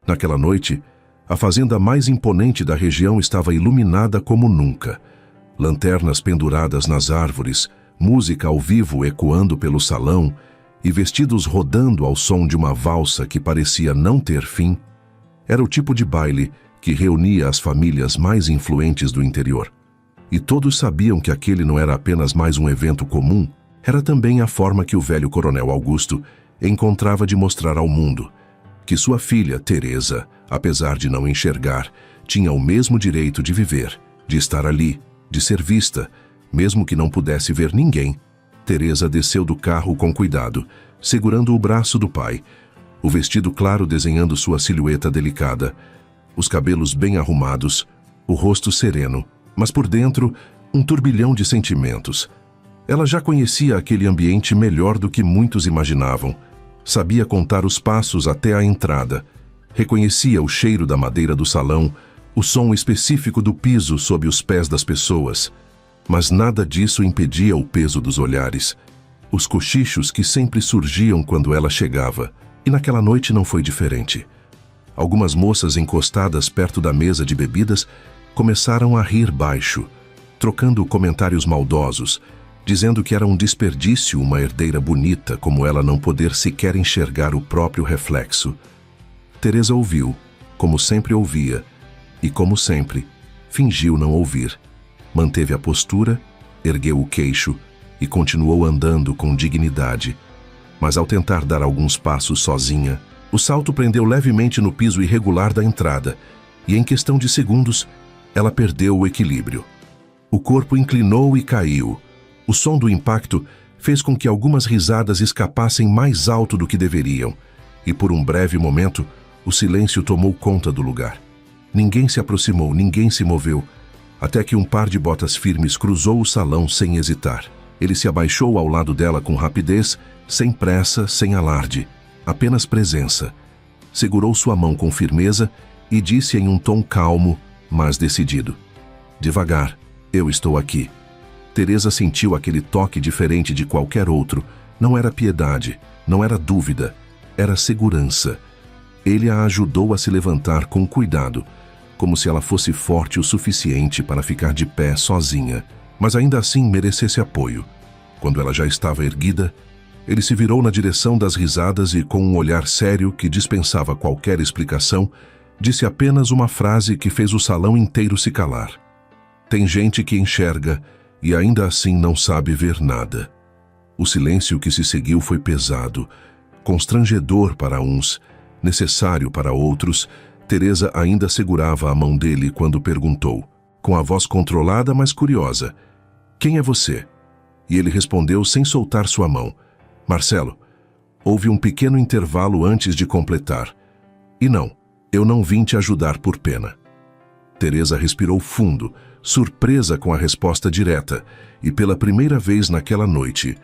Naquela noite, a fazenda mais imponente da região estava iluminada como nunca. Lanternas penduradas nas árvores, música ao vivo ecoando pelo salão e vestidos rodando ao som de uma valsa que parecia não ter fim. Era o tipo de baile que reunia as famílias mais influentes do interior. E todos sabiam que aquele não era apenas mais um evento comum, era também a forma que o velho coronel Augusto encontrava de mostrar ao mundo que sua filha, Teresa, apesar de não enxergar, tinha o mesmo direito de viver, de estar ali, de ser vista, mesmo que não pudesse ver ninguém. Teresa desceu do carro com cuidado, segurando o braço do pai, o vestido claro desenhando sua silhueta delicada, os cabelos bem arrumados, o rosto sereno, mas por dentro, um turbilhão de sentimentos. Ela já conhecia aquele ambiente melhor do que muitos imaginavam. Sabia contar os passos até a entrada. Reconhecia o cheiro da madeira do salão, o som específico do piso sob os pés das pessoas. Mas nada disso impedia o peso dos olhares, os cochichos que sempre surgiam quando ela chegava. E naquela noite não foi diferente. Algumas moças encostadas perto da mesa de bebidas começaram a rir baixo, trocando comentários maldosos, dizendo que era um desperdício uma herdeira bonita como ela não poder sequer enxergar o próprio reflexo. Teresa ouviu, como sempre ouvia, e como sempre, fingiu não ouvir. Manteve a postura, ergueu o queixo e continuou andando com dignidade. Mas ao tentar dar alguns passos sozinha, o salto prendeu levemente no piso irregular da entrada, e em questão de segundos, ela perdeu o equilíbrio. O corpo inclinou e caiu. O som do impacto fez com que algumas risadas escapassem mais alto do que deveriam, e por um breve momento, o silêncio tomou conta do lugar. Ninguém se aproximou, ninguém se moveu, até que um par de botas firmes cruzou o salão sem hesitar. Ele se abaixou ao lado dela com rapidez, sem pressa, sem alarde, apenas presença. Segurou sua mão com firmeza e disse em um tom calmo, mas decidido: "Devagar, eu estou aqui." Teresa sentiu aquele toque diferente de qualquer outro. Não era piedade, não era dúvida, era segurança. Ele a ajudou a se levantar com cuidado, como se ela fosse forte o suficiente para ficar de pé sozinha, mas ainda assim merecesse apoio. Quando ela já estava erguida, ele se virou na direção das risadas e, com um olhar sério que dispensava qualquer explicação, disse apenas uma frase que fez o salão inteiro se calar. "Tem gente que enxerga e ainda assim não sabe ver nada." O silêncio que se seguiu foi pesado, constrangedor para uns, necessário para outros. Teresa ainda segurava a mão dele quando perguntou, com a voz controlada mas curiosa: "Quem é você?" E ele respondeu sem soltar sua mão: "Marcelo." Houve um pequeno intervalo antes de completar: "E não, eu não vim te ajudar por pena." Teresa respirou fundo, surpresa com a resposta direta, e pela primeira vez naquela noite,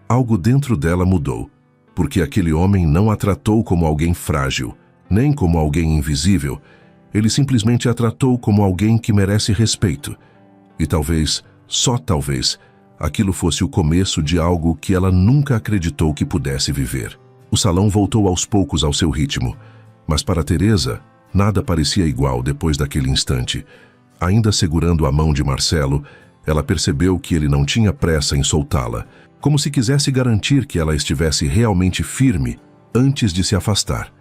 algo dentro dela mudou, porque aquele homem não a tratou como alguém frágil, nem como alguém invisível. Ele simplesmente a tratou como alguém que merece respeito. E talvez, só talvez, aquilo fosse o começo de algo que ela nunca acreditou que pudesse viver. O salão voltou aos poucos ao seu ritmo, mas para Teresa, nada parecia igual depois daquele instante. Ainda segurando a mão de Marcelo, ela percebeu que ele não tinha pressa em soltá-la, como se quisesse garantir que ela estivesse realmente firme antes de se afastar.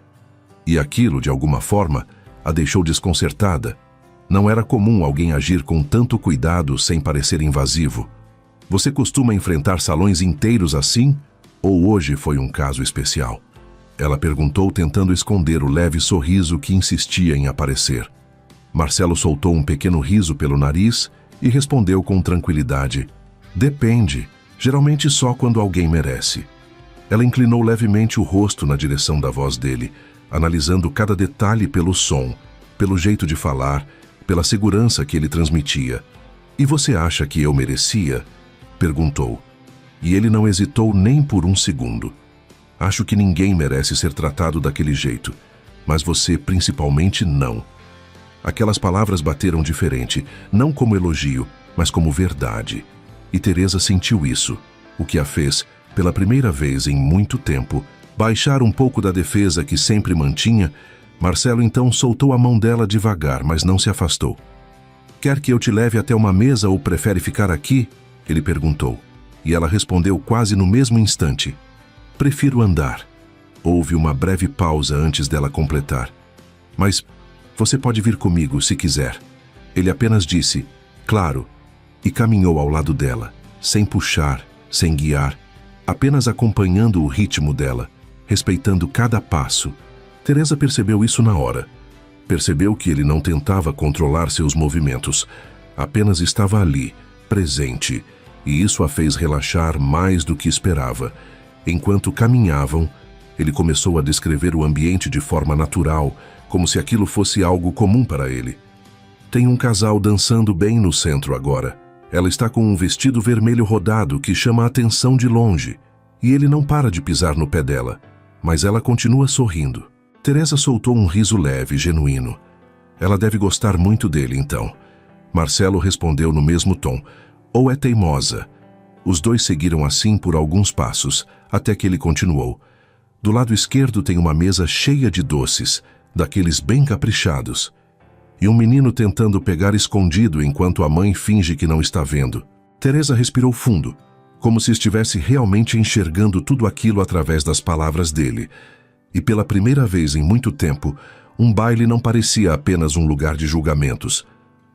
E aquilo, de alguma forma, a deixou desconcertada. Não era comum alguém agir com tanto cuidado sem parecer invasivo. "Você costuma enfrentar salões inteiros assim? Ou hoje foi um caso especial?" Ela perguntou, tentando esconder o leve sorriso que insistia em aparecer. Marcelo soltou um pequeno riso pelo nariz e respondeu com tranquilidade: "Depende, geralmente só quando alguém merece." Ela inclinou levemente o rosto na direção da voz dele, analisando cada detalhe pelo som, pelo jeito de falar, pela segurança que ele transmitia. "E você acha que eu merecia?" perguntou. E ele não hesitou nem por um segundo. "Acho que ninguém merece ser tratado daquele jeito, mas você principalmente não." Aquelas palavras bateram diferente, não como elogio, mas como verdade. E Teresa sentiu isso, o que a fez, pela primeira vez em muito tempo, baixar um pouco da defesa que sempre mantinha, Marcelo então soltou a mão dela devagar, mas não se afastou. Quer que eu te leve até uma mesa ou prefere ficar aqui? Ele perguntou. E ela respondeu quase no mesmo instante. Prefiro andar. Houve uma breve pausa antes dela completar. Mas você pode vir comigo se quiser. Ele apenas disse, claro, e caminhou ao lado dela, sem puxar, sem guiar, apenas acompanhando o ritmo dela, respeitando cada passo. Teresa percebeu isso na hora. Percebeu que ele não tentava controlar seus movimentos, apenas estava ali, presente, e isso a fez relaxar mais do que esperava. Enquanto caminhavam, ele começou a descrever o ambiente de forma natural, como se aquilo fosse algo comum para ele. Tem um casal dançando bem no centro agora. Ela está com um vestido vermelho rodado que chama a atenção de longe, e ele não para de pisar no pé dela, mas ela continua sorrindo. Teresa soltou um riso leve, genuíno. Ela deve gostar muito dele, então. Marcelo respondeu no mesmo tom. Ou é teimosa. Os dois seguiram assim por alguns passos, até que ele continuou. Do lado esquerdo tem uma mesa cheia de doces, daqueles bem caprichados. E um menino tentando pegar escondido enquanto a mãe finge que não está vendo. Teresa respirou fundo, como se estivesse realmente enxergando tudo aquilo através das palavras dele. E pela primeira vez em muito tempo, um baile não parecia apenas um lugar de julgamentos,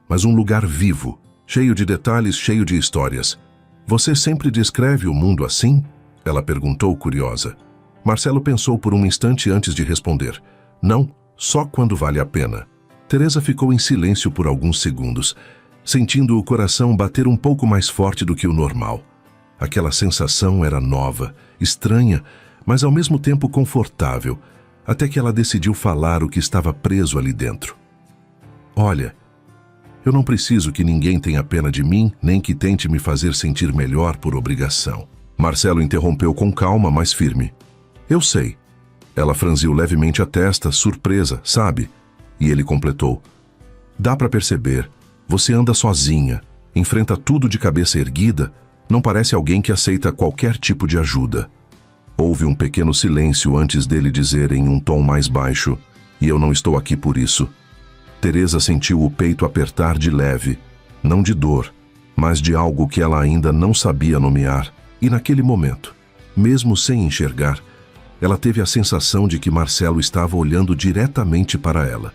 mas um lugar vivo, cheio de detalhes, cheio de histórias. Você sempre descreve o mundo assim? Ela perguntou, curiosa. Marcelo pensou por um instante antes de responder. Não, só quando vale a pena. Teresa ficou em silêncio por alguns segundos, sentindo o coração bater um pouco mais forte do que o normal. Aquela sensação era nova, estranha, mas ao mesmo tempo confortável, até que ela decidiu falar o que estava preso ali dentro. Olha, eu não preciso que ninguém tenha pena de mim, nem que tente me fazer sentir melhor por obrigação. Marcelo interrompeu com calma, mas firme. Eu sei. Ela franziu levemente a testa, surpresa, sabe? E ele completou. Dá para perceber, você anda sozinha, enfrenta tudo de cabeça erguida, não parece alguém que aceita qualquer tipo de ajuda. Houve um pequeno silêncio antes dele dizer em um tom mais baixo, e eu não estou aqui por isso. Teresa sentiu o peito apertar de leve, não de dor, mas de algo que ela ainda não sabia nomear, e naquele momento, mesmo sem enxergar, ela teve a sensação de que Marcelo estava olhando diretamente para ela,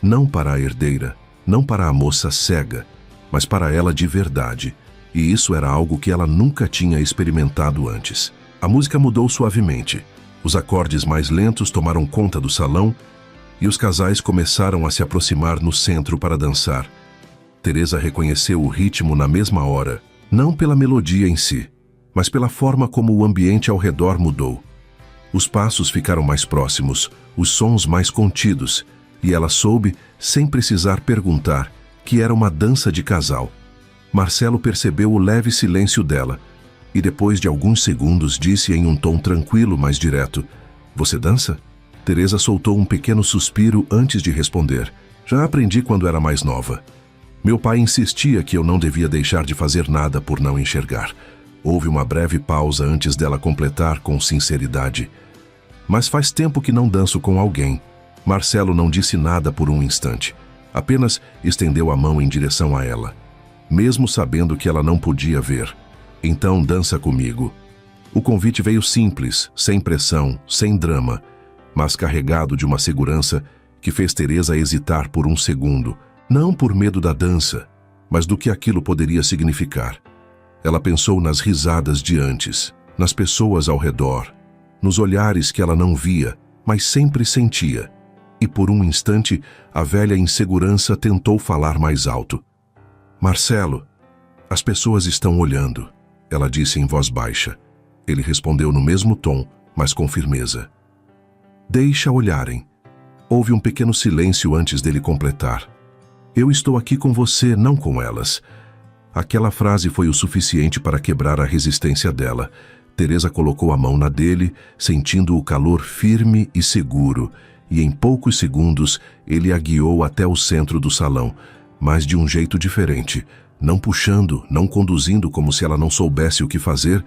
não para a herdeira, não para a moça cega, mas para ela de verdade, e isso era algo que ela nunca tinha experimentado antes. A música mudou suavemente. Os acordes mais lentos tomaram conta do salão e os casais começaram a se aproximar no centro para dançar. Teresa reconheceu o ritmo na mesma hora, não pela melodia em si, mas pela forma como o ambiente ao redor mudou. Os passos ficaram mais próximos, os sons mais contidos, e ela soube, sem precisar perguntar, que era uma dança de casal. Marcelo percebeu o leve silêncio dela, e depois de alguns segundos disse em um tom tranquilo, mas direto, Você dança? Teresa soltou um pequeno suspiro antes de responder. Já aprendi quando era mais nova. Meu pai insistia que eu não devia deixar de fazer nada por não enxergar. Houve uma breve pausa antes dela completar com sinceridade. Mas faz tempo que não danço com alguém. Marcelo não disse nada por um instante. Apenas estendeu a mão em direção a ela, mesmo sabendo que ela não podia ver. Então dança comigo. O convite veio simples, sem pressão, sem drama, mas carregado de uma segurança que fez Teresa hesitar por um segundo, não por medo da dança, mas do que aquilo poderia significar. Ela pensou nas risadas de antes, nas pessoas ao redor, nos olhares que ela não via, mas sempre sentia, e por um instante a velha insegurança tentou falar mais alto. Marcelo, as pessoas estão olhando. Ela disse em voz baixa. Ele respondeu no mesmo tom, mas com firmeza. Deixa olharem. Houve um pequeno silêncio antes dele completar. Eu estou aqui com você, não com elas. Aquela frase foi o suficiente para quebrar a resistência dela. Teresa colocou a mão na dele, sentindo o calor firme e seguro, e em poucos segundos ele a guiou até o centro do salão, mas de um jeito diferente. Não puxando, não conduzindo como se ela não soubesse o que fazer,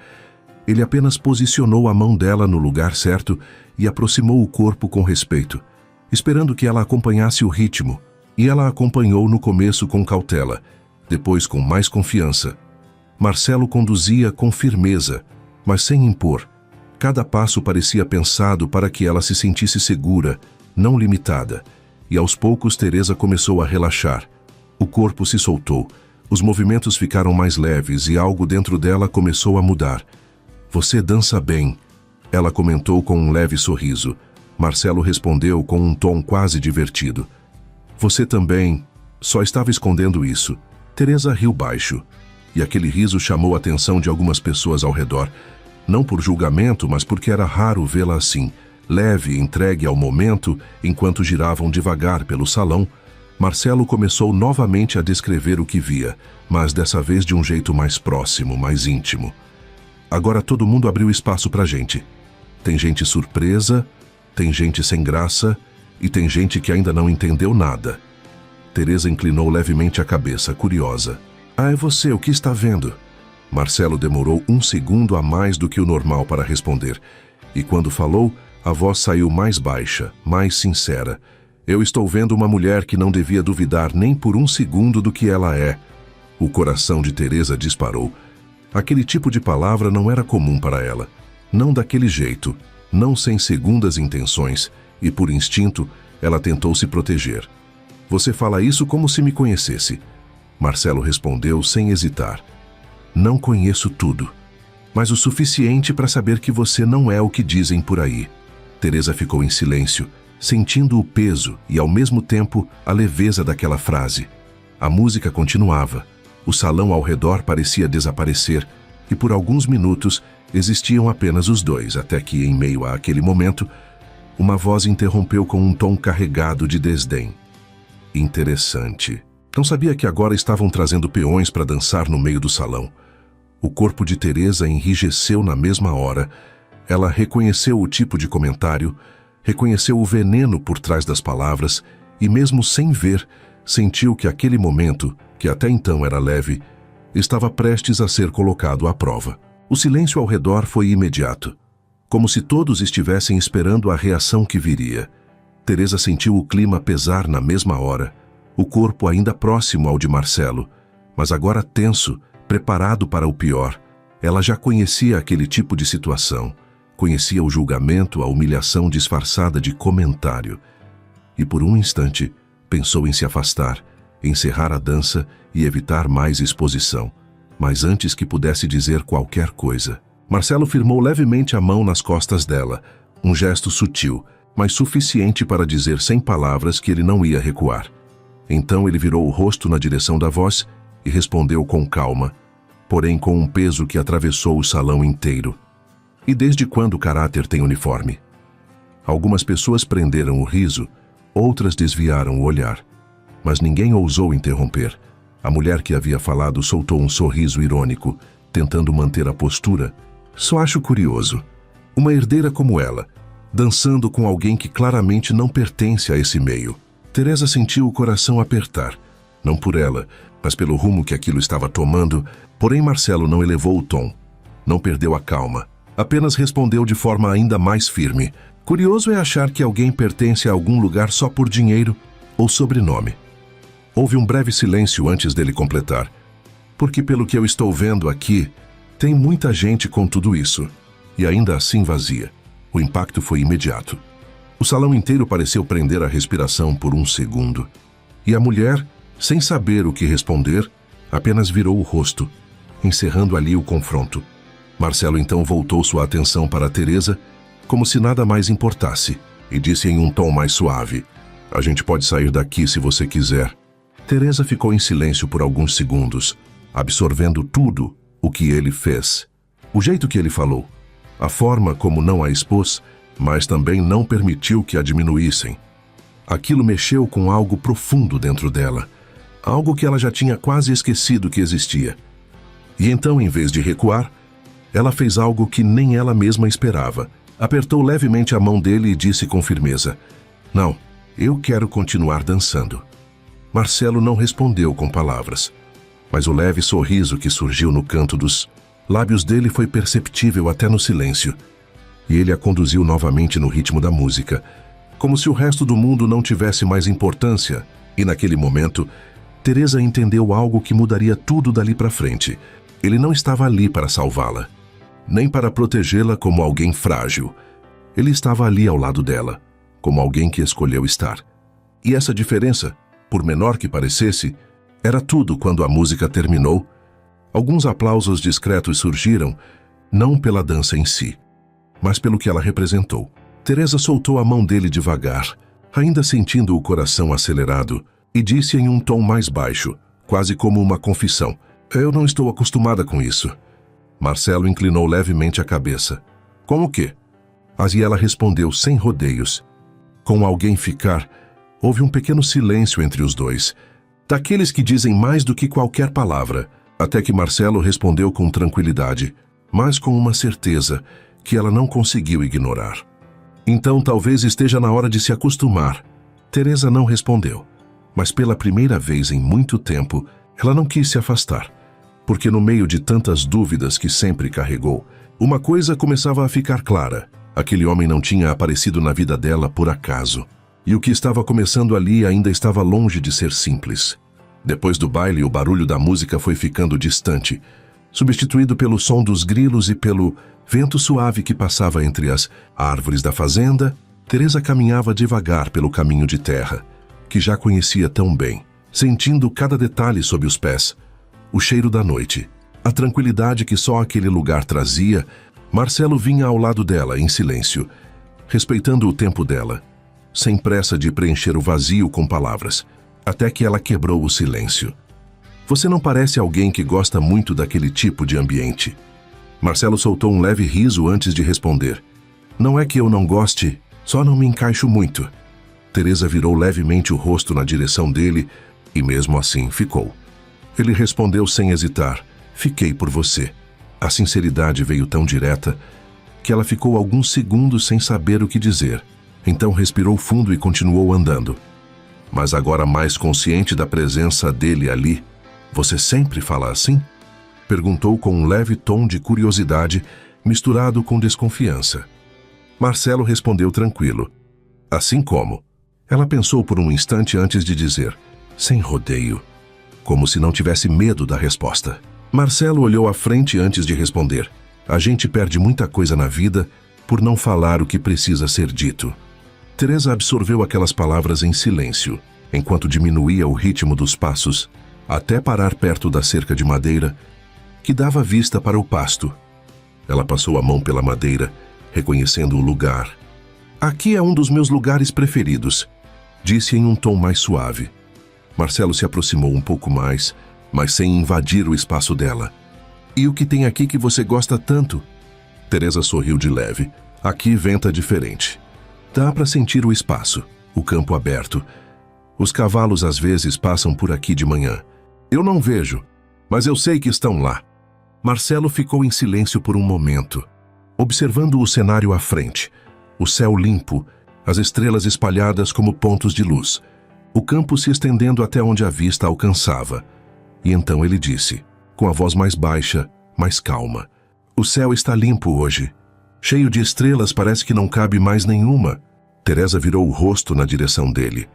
ele apenas posicionou a mão dela no lugar certo e aproximou o corpo com respeito. esperando que ela acompanhasse o ritmo, e ela acompanhou no começo com cautela, depois com mais confiança. Marcelo conduzia com firmeza, mas sem impor. Cada passo parecia pensado para que ela se sentisse segura, não limitada, e aos poucos Teresa começou a relaxar. O corpo se soltou, os movimentos ficaram mais leves e algo dentro dela começou a mudar. "Você dança bem", ela comentou com um leve sorriso. Marcelo respondeu com um tom quase divertido. "Você também, só estava escondendo isso." Teresa riu baixo, e aquele riso chamou a atenção de algumas pessoas ao redor, não por julgamento, mas porque era raro vê-la assim, leve e entregue ao momento. Enquanto giravam devagar pelo salão, Marcelo começou novamente a descrever o que via, mas dessa vez de um jeito mais próximo, mais íntimo. "Agora todo mundo abriu espaço pra gente. Tem gente surpresa, tem gente sem graça e tem gente que ainda não entendeu nada." Teresa inclinou levemente a cabeça, curiosa. "Ah, é você, o que está vendo?" Marcelo demorou um segundo a mais do que o normal para responder, e quando falou, a voz saiu mais baixa, mais sincera. "Eu estou vendo uma mulher que não devia duvidar nem por um segundo do que ela é." O coração de Teresa disparou. Aquele tipo de palavra não era comum para ela. Não daquele jeito, não sem segundas intenções, e por instinto, ela tentou se proteger. "Você fala isso como se me conhecesse." Marcelo respondeu sem hesitar. "Não conheço tudo, mas o suficiente para saber que você não é o que dizem por aí." Teresa ficou em silêncio, sentindo o peso e, ao mesmo tempo, a leveza daquela frase. A música continuava. O salão ao redor parecia desaparecer, e por alguns minutos existiam apenas os dois, até que, em meio àquele momento, uma voz interrompeu com um tom carregado de desdém. "Interessante. Não sabia que agora estavam trazendo peões para dançar no meio do salão." O corpo de Teresa enrijeceu na mesma hora. Ela reconheceu o tipo de comentário, reconheceu o veneno por trás das palavras e, mesmo sem ver, sentiu que aquele momento, que até então era leve, estava prestes a ser colocado à prova. O silêncio ao redor foi imediato, como se todos estivessem esperando a reação que viria. Teresa sentiu o clima pesar na mesma hora, o corpo ainda próximo ao de Marcelo, mas agora tenso, preparado para o pior. Ela já conhecia aquele tipo de situação, conhecia o julgamento, a humilhação disfarçada de comentário. E por um instante, pensou em se afastar, encerrar a dança e evitar mais exposição. Mas antes que pudesse dizer qualquer coisa, Marcelo firmou levemente a mão nas costas dela, um gesto sutil, mas suficiente para dizer sem palavras que ele não ia recuar. Então ele virou o rosto na direção da voz e respondeu com calma, porém com um peso que atravessou o salão inteiro. "E desde quando o caráter tem uniforme?" Algumas pessoas prenderam o riso, outras desviaram o olhar, mas ninguém ousou interromper. A mulher que havia falado soltou um sorriso irônico, tentando manter a postura. "Só acho curioso. Uma herdeira como ela, dançando com alguém que claramente não pertence a esse meio." Teresa sentiu o coração apertar, não por ela, mas pelo rumo que aquilo estava tomando. Porém Marcelo não elevou o tom, não perdeu a calma, apenas respondeu de forma ainda mais firme. "Curioso é achar que alguém pertence a algum lugar só por dinheiro ou sobrenome." Houve um breve silêncio antes dele completar. "Porque pelo que eu estou vendo aqui, tem muita gente com tudo isso, e ainda assim vazia." O impacto foi imediato. O salão inteiro pareceu prender a respiração por um segundo. E a mulher, sem saber o que responder, apenas virou o rosto, encerrando ali o confronto. Marcelo então voltou sua atenção para Teresa, como se nada mais importasse, e disse em um tom mais suave: "A gente pode sair daqui se você quiser." Teresa ficou em silêncio por alguns segundos, absorvendo tudo o que ele fez. O jeito que ele falou, a forma como não a expôs, mas também não permitiu que a diminuíssem. Aquilo mexeu com algo profundo dentro dela, algo que ela já tinha quase esquecido que existia. E então, em vez de recuar, ela fez algo que nem ela mesma esperava. Apertou levemente a mão dele e disse com firmeza: "Não, eu quero continuar dançando." Marcelo não respondeu com palavras, mas o leve sorriso que surgiu no canto dos lábios dele foi perceptível até no silêncio. E ele a conduziu novamente no ritmo da música, como se o resto do mundo não tivesse mais importância, e naquele momento, Teresa entendeu algo que mudaria tudo dali para frente. Ele não estava ali para salvá-la, nem para protegê-la como alguém frágil. Ele estava ali ao lado dela, como alguém que escolheu estar. E essa diferença, por menor que parecesse, era tudo quando a música terminou. Alguns aplausos discretos surgiram, não pela dança em si, mas pelo que ela representou. Teresa soltou a mão dele devagar, ainda sentindo o coração acelerado, e disse em um tom mais baixo, quase como uma confissão: "Eu não estou acostumada com isso." Marcelo inclinou levemente a cabeça. "Com o quê?" E ela respondeu sem rodeios. "Com alguém ficar." Houve um pequeno silêncio entre os dois, daqueles que dizem mais do que qualquer palavra, até que Marcelo respondeu com tranquilidade, mas com uma certeza que ela não conseguiu ignorar. "Então talvez esteja na hora de se acostumar." Teresa não respondeu, mas pela primeira vez em muito tempo, ela não quis se afastar, porque no meio de tantas dúvidas que sempre carregou, uma coisa começava a ficar clara: aquele homem não tinha aparecido na vida dela por acaso. E o que estava começando ali ainda estava longe de ser simples. Depois do baile, o barulho da música foi ficando distante, substituído pelo som dos grilos e pelo vento suave que passava entre as árvores da fazenda. Teresa caminhava devagar pelo caminho de terra, que já conhecia tão bem, sentindo cada detalhe sob os pés, o cheiro da noite, a tranquilidade que só aquele lugar trazia. Marcelo vinha ao lado dela em silêncio, respeitando o tempo dela, sem pressa de preencher o vazio com palavras, até que ela quebrou o silêncio. "Você não parece alguém que gosta muito daquele tipo de ambiente." Marcelo soltou um leve riso antes de responder. "Não é que eu não goste, só não me encaixo muito." Teresa virou levemente o rosto na direção dele e mesmo assim ficou. Ele respondeu sem hesitar: "Fiquei por você." A sinceridade veio tão direta que ela ficou alguns segundos sem saber o que dizer. Então respirou fundo e continuou andando. Mas agora mais consciente da presença dele ali. "Você sempre fala assim?" perguntou com um leve tom de curiosidade, misturado com desconfiança. Marcelo respondeu tranquilo: "Assim como." Ela pensou por um instante antes de dizer: "Sem rodeio." Como se não tivesse medo da resposta. Marcelo olhou à frente antes de responder: "A gente perde muita coisa na vida por não falar o que precisa ser dito." Teresa absorveu aquelas palavras em silêncio, enquanto diminuía o ritmo dos passos, até parar perto da cerca de madeira, que dava vista para o pasto. Ela passou a mão pela madeira, reconhecendo o lugar. "Aqui é um dos meus lugares preferidos," disse em um tom mais suave. Marcelo se aproximou um pouco mais, mas sem invadir o espaço dela. "E o que tem aqui que você gosta tanto?" Teresa sorriu de leve. "Aqui venta diferente. Dá para sentir o espaço, o campo aberto. Os cavalos às vezes passam por aqui de manhã. Eu não vejo, mas eu sei que estão lá." Marcelo ficou em silêncio por um momento, observando o cenário à frente. O céu limpo, as estrelas espalhadas como pontos de luz, o campo se estendendo até onde a vista alcançava. E então ele disse, com a voz mais baixa, mais calma: "O céu está limpo hoje. Cheio de estrelas, parece que não cabe mais nenhuma." Teresa virou o rosto na direção dele,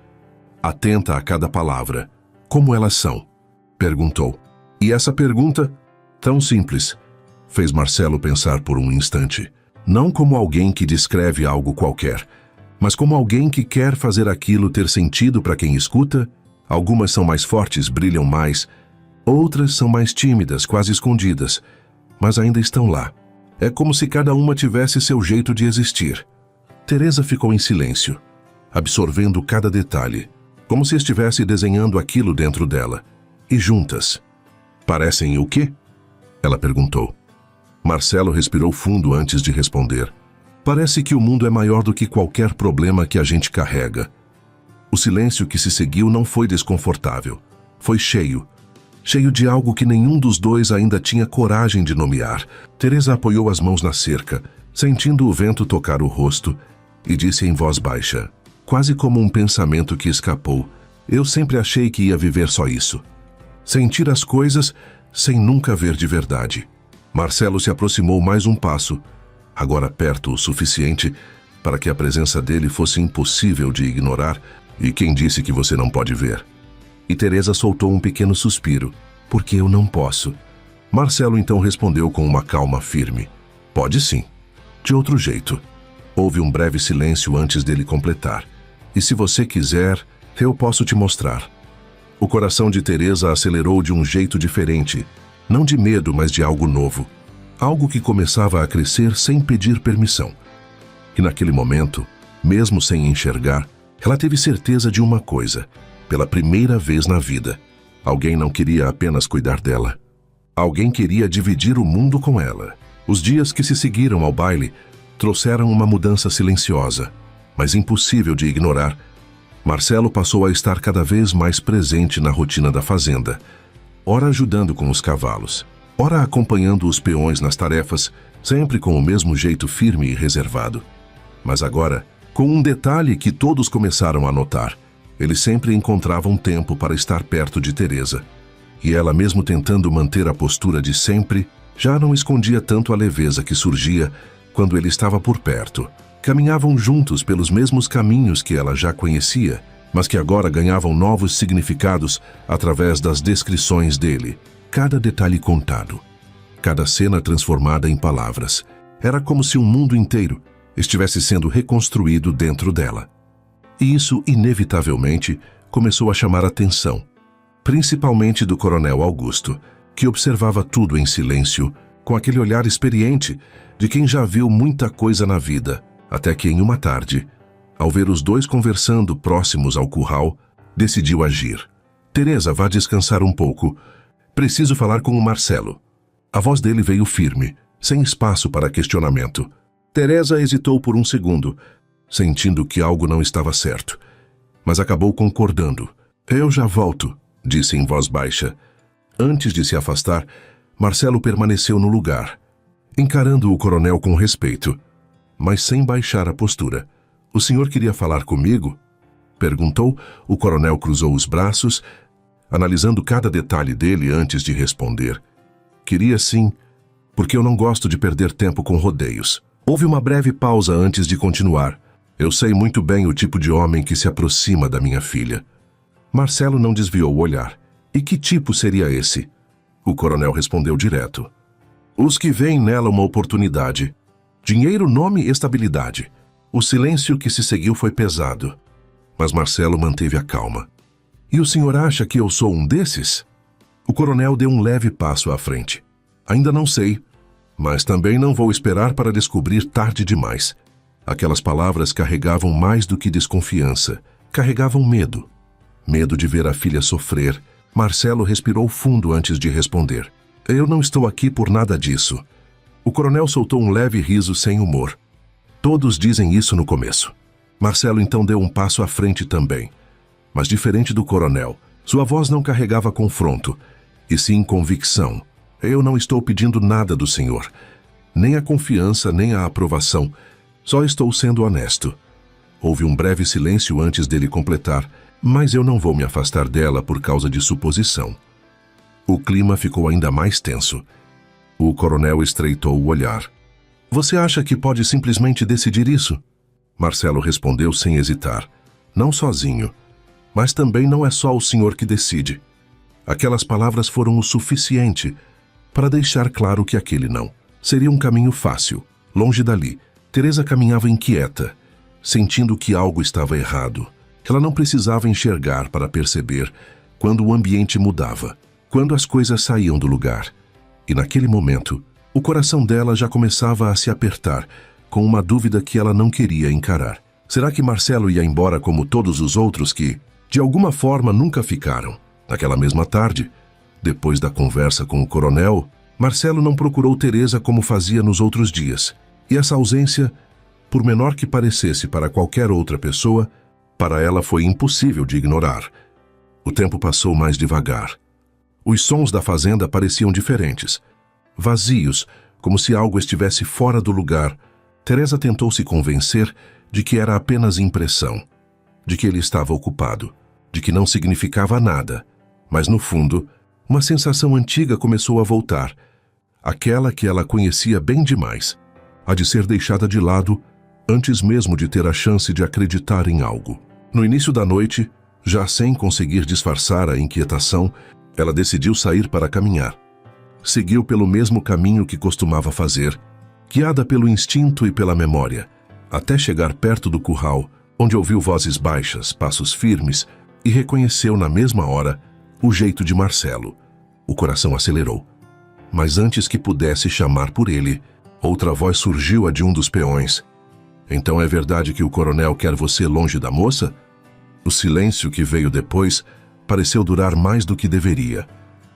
atenta a cada palavra. "Como elas são?" perguntou. E essa pergunta, tão simples, fez Marcelo pensar por um instante. Não como alguém que descreve algo qualquer, mas como alguém que quer fazer aquilo ter sentido para quem escuta. Algumas são mais fortes, brilham mais. Outras são mais tímidas, quase escondidas, mas ainda estão lá. É como se cada uma tivesse seu jeito de existir. Teresa ficou em silêncio, absorvendo cada detalhe, como se estivesse desenhando aquilo dentro dela. E juntas. "Parecem o quê?" ela perguntou. Marcelo respirou fundo antes de responder. "Parece que o mundo é maior do que qualquer problema que a gente carrega." O silêncio que se seguiu não foi desconfortável. Foi cheio de algo que nenhum dos dois ainda tinha coragem de nomear. Teresa apoiou as mãos na cerca, sentindo o vento tocar o rosto, e disse em voz baixa, quase como um pensamento que escapou: "Eu sempre achei que ia viver só isso. Sentir as coisas sem nunca ver de verdade." Marcelo se aproximou mais um passo, agora perto o suficiente para que a presença dele fosse impossível de ignorar. E quem disse que você não pode ver? E Teresa soltou um pequeno suspiro. Porque eu não posso. Marcelo então respondeu com uma calma firme. Pode sim. De outro jeito. Houve um breve silêncio antes dele completar. E se você quiser, eu posso te mostrar. O coração de Teresa acelerou de um jeito diferente. Não de medo, mas de algo novo. Algo que começava a crescer sem pedir permissão. E naquele momento, mesmo sem enxergar, ela teve certeza de uma coisa. Pela primeira vez na vida, alguém não queria apenas cuidar dela. Alguém queria dividir o mundo com ela. Os dias que se seguiram ao baile trouxeram uma mudança silenciosa, mas impossível de ignorar. Marcelo passou a estar cada vez mais presente na rotina da fazenda, ora ajudando com os cavalos, ora acompanhando os peões nas tarefas, sempre com o mesmo jeito firme e reservado. Mas agora, com um detalhe que todos começaram a notar, ele sempre encontrava um tempo para estar perto de Teresa. E ela, mesmo tentando manter a postura de sempre, já não escondia tanto a leveza que surgia quando ele estava por perto. Caminhavam juntos pelos mesmos caminhos que ela já conhecia, mas que agora ganhavam novos significados através das descrições dele. Cada detalhe contado, cada cena transformada em palavras. Era como se um mundo inteiro estivesse sendo reconstruído dentro dela. E isso, inevitavelmente, começou a chamar a atenção, principalmente do coronel Augusto, que observava tudo em silêncio, com aquele olhar experiente de quem já viu muita coisa na vida, até que em uma tarde, ao ver os dois conversando próximos ao curral, decidiu agir. Teresa, vá descansar um pouco. Preciso falar com o Marcelo. A voz dele veio firme, sem espaço para questionamento. Teresa hesitou por um segundo, sentindo que algo não estava certo, mas acabou concordando. Eu já volto, disse em voz baixa. Antes de se afastar, Marcelo permaneceu no lugar, encarando o coronel com respeito, mas sem baixar a postura. O senhor queria falar comigo? Perguntou. O coronel cruzou os braços, analisando cada detalhe dele antes de responder. Queria sim, porque eu não gosto de perder tempo com rodeios. Houve uma breve pausa antes de continuar. Eu sei muito bem o tipo de homem que se aproxima da minha filha. Marcelo não desviou o olhar. E que tipo seria esse? O coronel respondeu direto. Os que veem nela uma oportunidade. Dinheiro, nome e estabilidade. O silêncio que se seguiu foi pesado. Mas Marcelo manteve a calma. E o senhor acha que eu sou um desses? O coronel deu um leve passo à frente. Ainda não sei, mas também não vou esperar para descobrir tarde demais. Aquelas palavras carregavam mais do que desconfiança. Carregavam medo. Medo de ver a filha sofrer. Marcelo respirou fundo antes de responder. Eu não estou aqui por nada disso. O coronel soltou um leve riso sem humor. Todos dizem isso no começo. Marcelo então deu um passo à frente também. Mas diferente do coronel, sua voz não carregava confronto, e sim convicção. Eu não estou pedindo nada do senhor. Nem a confiança, nem a aprovação. Só estou sendo honesto. Houve um breve silêncio antes dele completar, mas eu não vou me afastar dela por causa de suposição. O clima ficou ainda mais tenso. O coronel estreitou o olhar. Você acha que pode simplesmente decidir isso? Marcelo respondeu sem hesitar. Não sozinho, mas também não é só o senhor que decide. Aquelas palavras foram o suficiente para deixar claro que aquele não seria um caminho fácil. Longe dali, Teresa caminhava inquieta, sentindo que algo estava errado. Ela não precisava enxergar para perceber quando o ambiente mudava, quando as coisas saíam do lugar. E naquele momento, o coração dela já começava a se apertar, com uma dúvida que ela não queria encarar. Será que Marcelo ia embora como todos os outros que, de alguma forma, nunca ficaram? Naquela mesma tarde, depois da conversa com o coronel, Marcelo não procurou Teresa como fazia nos outros dias. E essa ausência, por menor que parecesse para qualquer outra pessoa, para ela foi impossível de ignorar. O tempo passou mais devagar. Os sons da fazenda pareciam diferentes, vazios, como se algo estivesse fora do lugar. Teresa tentou se convencer de que era apenas impressão, de que ele estava ocupado, de que não significava nada. Mas no fundo, uma sensação antiga começou a voltar, aquela que ela conhecia bem demais, a de ser deixada de lado antes mesmo de ter a chance de acreditar em algo. No início da noite, já sem conseguir disfarçar a inquietação, ela decidiu sair para caminhar. Seguiu pelo mesmo caminho que costumava fazer, guiada pelo instinto e pela memória, até chegar perto do curral, onde ouviu vozes baixas, passos firmes e reconheceu na mesma hora o jeito de Marcelo. O coração acelerou. Mas antes que pudesse chamar por ele, outra voz surgiu, a de um dos peões. Então é verdade que o coronel quer você longe da moça? O silêncio que veio depois pareceu durar mais do que deveria,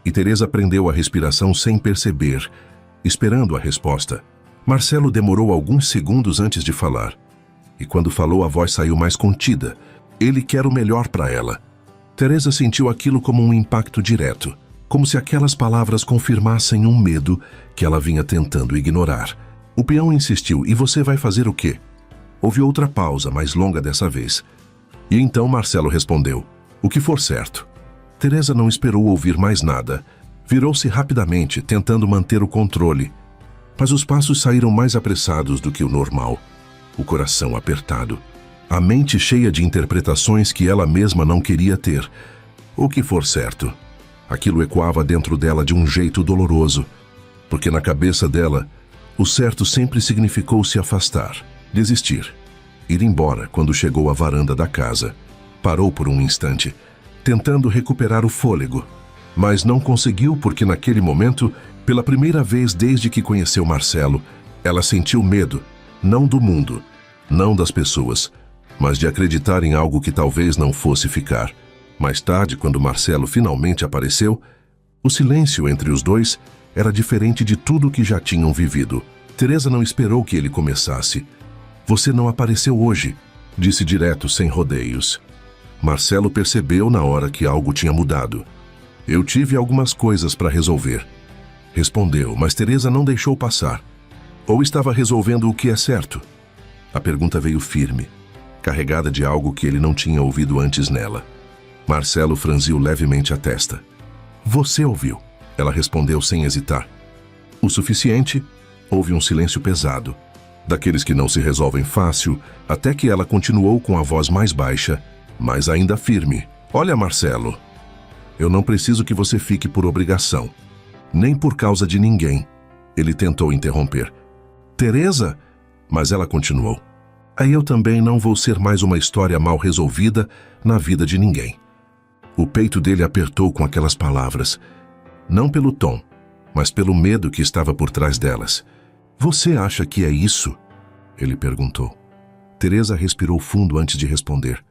e Teresa prendeu a respiração sem perceber, esperando a resposta. Marcelo demorou alguns segundos antes de falar, e quando falou a voz saiu mais contida. Ele quer o melhor para ela. Teresa sentiu aquilo como um impacto direto, como se aquelas palavras confirmassem um medo que ela vinha tentando ignorar. O peão insistiu: e você vai fazer o quê? Houve outra pausa, mais longa dessa vez. E então Marcelo respondeu: o que for certo. Teresa não esperou ouvir mais nada. Virou-se rapidamente, tentando manter o controle. Mas os passos saíram mais apressados do que o normal. O coração apertado. A mente cheia de interpretações que ela mesma não queria ter. O que for certo. Aquilo ecoava dentro dela de um jeito doloroso, porque na cabeça dela, o certo sempre significou se afastar, desistir, ir embora. Quando chegou à varanda da casa, parou por um instante, tentando recuperar o fôlego, mas não conseguiu porque naquele momento, pela primeira vez desde que conheceu Marcelo, ela sentiu medo, não do mundo, não das pessoas, mas de acreditar em algo que talvez não fosse ficar. Mais tarde, quando Marcelo finalmente apareceu, o silêncio entre os dois era diferente de tudo que já tinham vivido. Teresa não esperou que ele começasse. Você não apareceu hoje, disse direto, sem rodeios. Marcelo percebeu na hora que algo tinha mudado. Eu tive algumas coisas para resolver, respondeu, mas Teresa não deixou passar. Ou estava resolvendo o que é certo? A pergunta veio firme, carregada de algo que ele não tinha ouvido antes nela. Marcelo franziu levemente a testa. Você ouviu, ela respondeu sem hesitar. O suficiente? Houve um silêncio pesado, daqueles que não se resolvem fácil, até que ela continuou com a voz mais baixa, mas ainda firme. Olha, Marcelo, eu não preciso que você fique por obrigação, nem por causa de ninguém. Ele tentou interromper. Teresa? Mas ela continuou. Aí eu também não vou ser mais uma história mal resolvida na vida de ninguém. O peito dele apertou com aquelas palavras, não pelo tom, mas pelo medo que estava por trás delas. Você acha que é isso? Ele perguntou. Teresa respirou fundo antes de responder.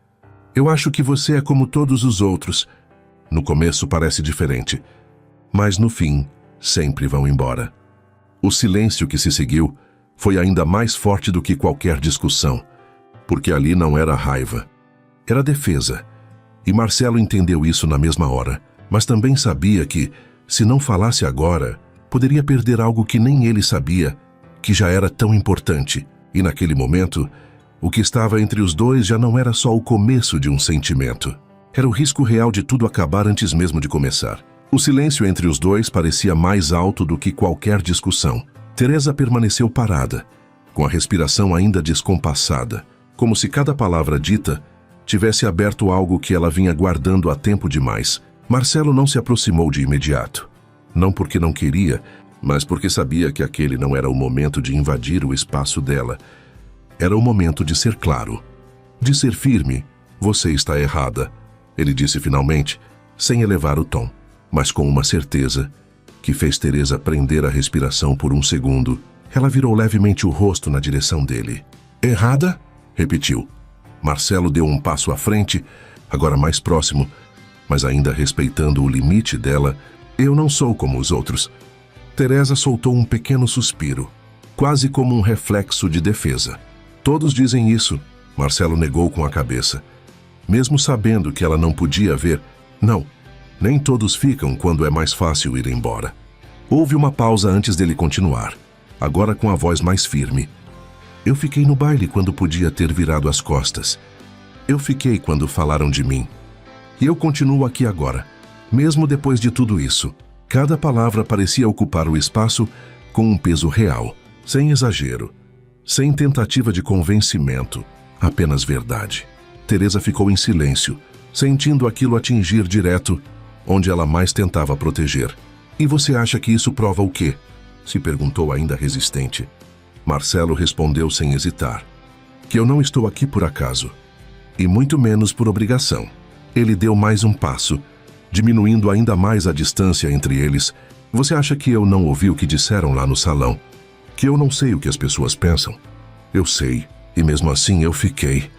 Eu acho que você é como todos os outros. No começo parece diferente, mas no fim sempre vão embora. O silêncio que se seguiu foi ainda mais forte do que qualquer discussão, porque ali não era raiva, era defesa. E Marcelo entendeu isso na mesma hora, mas também sabia que, se não falasse agora, poderia perder algo que nem ele sabia, que já era tão importante. E naquele momento, o que estava entre os dois já não era só o começo de um sentimento. Era o risco real de tudo acabar antes mesmo de começar. O silêncio entre os dois parecia mais alto do que qualquer discussão. Teresa permaneceu parada, com a respiração ainda descompassada, como se cada palavra dita tivesse aberto algo que ela vinha guardando há tempo demais. Marcelo não se aproximou de imediato. Não porque não queria, mas porque sabia que aquele não era o momento de invadir o espaço dela. Era o momento de ser claro, de ser firme. Você está errada, ele disse finalmente, sem elevar o tom, mas com uma certeza que fez Teresa prender a respiração por um segundo. Ela virou levemente o rosto na direção dele. Errada? Repetiu. Marcelo deu um passo à frente, agora mais próximo, mas ainda respeitando o limite dela. Eu não sou como os outros. Teresa soltou um pequeno suspiro, quase como um reflexo de defesa. Todos dizem isso, Marcelo negou com a cabeça. Mesmo sabendo que ela não podia ver, não, nem todos ficam quando é mais fácil ir embora. Houve uma pausa antes dele continuar, agora com a voz mais firme. Eu fiquei no baile quando podia ter virado as costas. Eu fiquei quando falaram de mim. E eu continuo aqui agora, mesmo depois de tudo isso. Cada palavra parecia ocupar o espaço com um peso real, sem exagero. Sem tentativa de convencimento, apenas verdade. Teresa ficou em silêncio, sentindo aquilo atingir direto onde ela mais tentava proteger. E você acha que isso prova o quê? Se perguntou ainda resistente. Marcelo respondeu sem hesitar. Que eu não estou aqui por acaso. E muito menos por obrigação. Ele deu mais um passo, diminuindo ainda mais a distância entre eles. Você acha que eu não ouvi o que disseram lá no salão? Que eu não sei o que as pessoas pensam? Eu sei, e mesmo assim eu fiquei.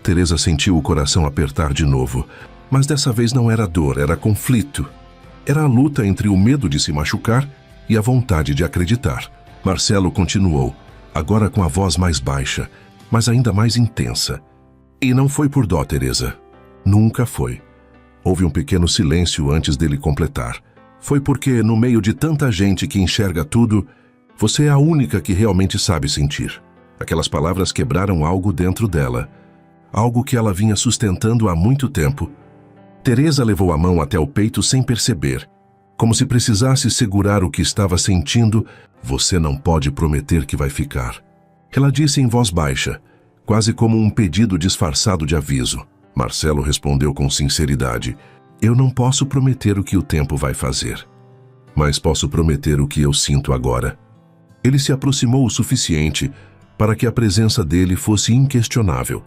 Teresa sentiu o coração apertar de novo, mas dessa vez não era dor, era conflito. Era a luta entre o medo de se machucar e a vontade de acreditar. Marcelo continuou, agora com a voz mais baixa, mas ainda mais intensa. E não foi por dó, Teresa. Nunca foi. Houve um pequeno silêncio antes dele completar. Foi porque, no meio de tanta gente que enxerga tudo, você é a única que realmente sabe sentir. Aquelas palavras quebraram algo dentro dela. Algo que ela vinha sustentando há muito tempo. Teresa levou a mão até o peito sem perceber. Como se precisasse segurar o que estava sentindo. Você não pode prometer que vai ficar. Ela disse em voz baixa, quase como um pedido disfarçado de aviso. Marcelo respondeu com sinceridade. Eu não posso prometer o que o tempo vai fazer. Mas posso prometer o que eu sinto agora. Ele se aproximou o suficiente para que a presença dele fosse inquestionável.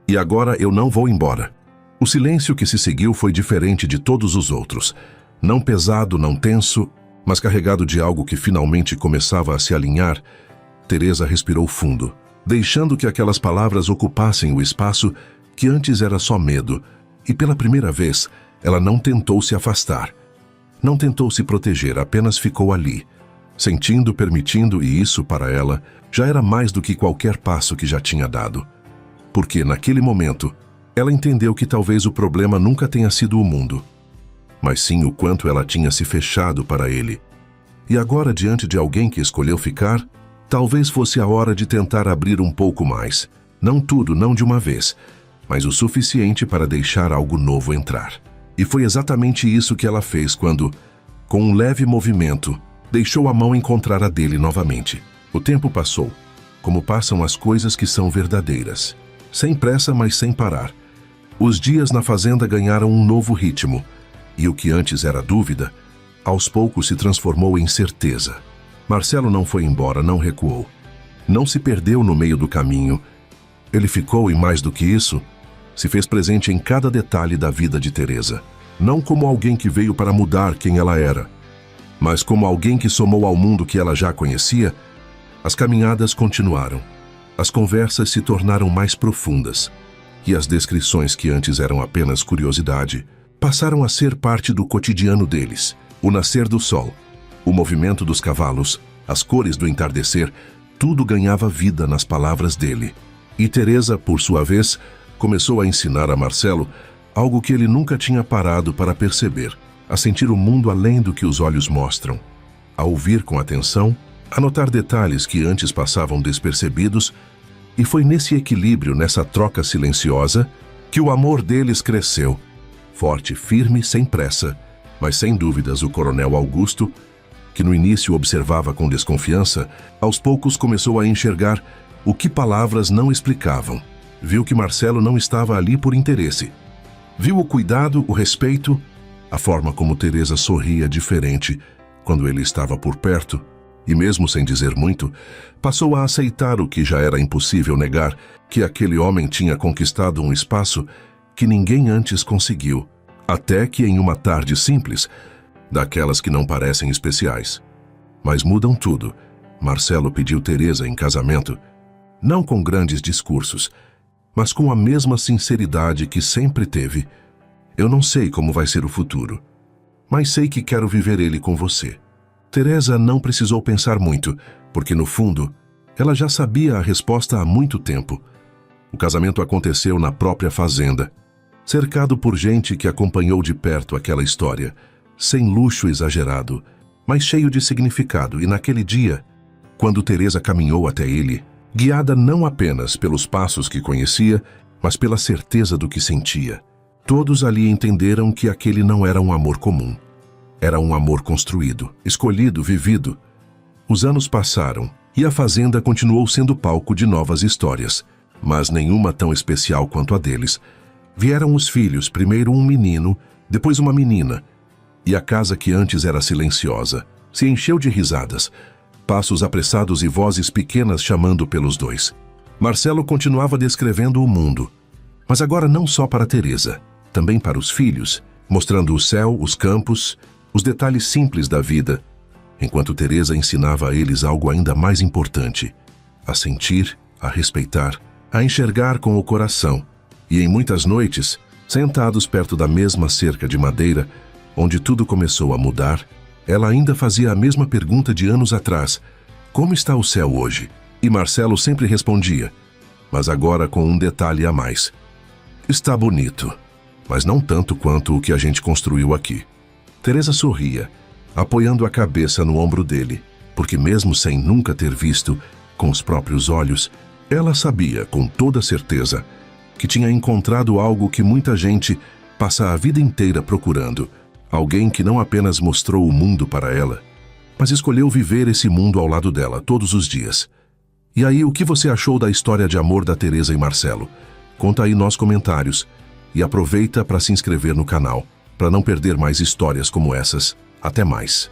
E agora eu não vou embora. O silêncio que se seguiu foi diferente de todos os outros. Não pesado, não tenso, mas carregado de algo que finalmente começava a se alinhar. Teresa respirou fundo, deixando que aquelas palavras ocupassem o espaço que antes era só medo. E pela primeira vez, ela não tentou se afastar. Não tentou se proteger, apenas ficou ali. Sentindo, permitindo, e isso para ela já era mais do que qualquer passo que já tinha dado. Porque naquele momento, ela entendeu que talvez o problema nunca tenha sido o mundo, mas sim o quanto ela tinha se fechado para ele. E agora, diante de alguém que escolheu ficar, talvez fosse a hora de tentar abrir um pouco mais. Não tudo, não de uma vez, mas o suficiente para deixar algo novo entrar. E foi exatamente isso que ela fez quando, com um leve movimento, deixou a mão encontrar a dele novamente. O tempo passou, como passam as coisas que são verdadeiras. Sem pressa, mas sem parar. Os dias na fazenda ganharam um novo ritmo, e o que antes era dúvida, aos poucos se transformou em certeza. Marcelo não foi embora, não recuou. Não se perdeu no meio do caminho. Ele ficou, e mais do que isso, se fez presente em cada detalhe da vida de Teresa. Não como alguém que veio para mudar quem ela era, mas como alguém que somou ao mundo que ela já conhecia. As caminhadas continuaram. As conversas se tornaram mais profundas, e as descrições que antes eram apenas curiosidade, passaram a ser parte do cotidiano deles. O nascer do sol, o movimento dos cavalos, as cores do entardecer, tudo ganhava vida nas palavras dele. E Teresa, por sua vez, começou a ensinar a Marcelo algo que ele nunca tinha parado para perceber, a sentir o mundo além do que os olhos mostram, a ouvir com atenção, a notar detalhes que antes passavam despercebidos. E foi nesse equilíbrio, nessa troca silenciosa, que o amor deles cresceu. Forte, firme, sem pressa, mas sem dúvidas o coronel Augusto, que no início observava com desconfiança, aos poucos começou a enxergar o que palavras não explicavam. Viu que Marcelo não estava ali por interesse. Viu o cuidado, o respeito, a forma como Teresa sorria diferente quando ele estava por perto. E mesmo sem dizer muito, passou a aceitar o que já era impossível negar, que aquele homem tinha conquistado um espaço que ninguém antes conseguiu, até que em uma tarde simples, daquelas que não parecem especiais, mas mudam tudo, Marcelo pediu Teresa em casamento, não com grandes discursos, mas com a mesma sinceridade que sempre teve. Eu não sei como vai ser o futuro, mas sei que quero viver ele com você. Teresa não precisou pensar muito, porque no fundo, ela já sabia a resposta há muito tempo. O casamento aconteceu na própria fazenda, cercado por gente que acompanhou de perto aquela história, sem luxo exagerado, mas cheio de significado. E naquele dia, quando Teresa caminhou até ele, guiada não apenas pelos passos que conhecia, mas pela certeza do que sentia, todos ali entenderam que aquele não era um amor comum. Era um amor construído, escolhido, vivido. Os anos passaram E a fazenda continuou sendo palco de novas histórias, mas nenhuma tão especial quanto a deles. Vieram os filhos, primeiro um menino, depois uma menina, e a casa que antes era silenciosa se encheu de risadas, passos apressados e vozes pequenas chamando pelos dois. Marcelo continuava descrevendo o mundo, mas agora não só para Teresa, também para os filhos, mostrando o céu, os campos, os detalhes simples da vida, enquanto Teresa ensinava a eles algo ainda mais importante: a sentir, a respeitar, a enxergar com o coração. E em muitas noites, sentados perto da mesma cerca de madeira, onde tudo começou a mudar, ela ainda fazia a mesma pergunta de anos atrás: como está o céu hoje? E Marcelo sempre respondia, mas agora com um detalhe a mais: está bonito, mas não tanto quanto o que a gente construiu aqui. Teresa sorria, apoiando a cabeça no ombro dele, porque mesmo sem nunca ter visto com os próprios olhos, ela sabia com toda certeza que tinha encontrado algo que muita gente passa a vida inteira procurando. Alguém que não apenas mostrou o mundo para ela, mas escolheu viver esse mundo ao lado dela todos os dias. E aí, o que você achou da história de amor da Teresa e Marcelo? Conta aí nos comentários e aproveita para se inscrever no canal, para não perder mais histórias como essas. Até mais!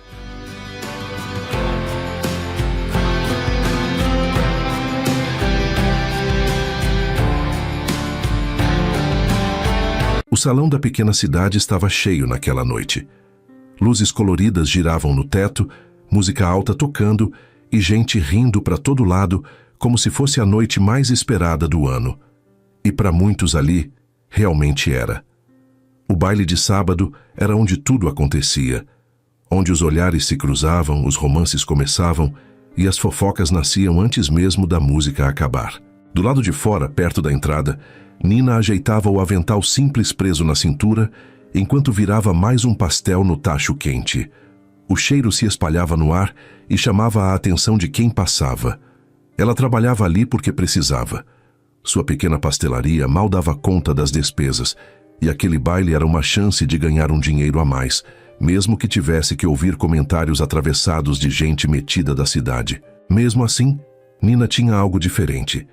O salão da pequena cidade estava cheio naquela noite. Luzes coloridas giravam no teto, música alta tocando e gente rindo para todo lado, como se fosse a noite mais esperada do ano. E para muitos ali, realmente era. O baile de sábado era onde tudo acontecia, onde os olhares se cruzavam, os romances começavam e as fofocas nasciam antes mesmo da música acabar. Do lado de fora, perto da entrada, Nina ajeitava o avental simples preso na cintura, enquanto virava mais um pastel no tacho quente. O cheiro se espalhava no ar e chamava a atenção de quem passava. Ela trabalhava ali porque precisava. Sua pequena pastelaria mal dava conta das despesas, e aquele baile era uma chance de ganhar um dinheiro a mais, mesmo que tivesse que ouvir comentários atravessados de gente metida da cidade. Mesmo assim, Nina tinha algo diferente.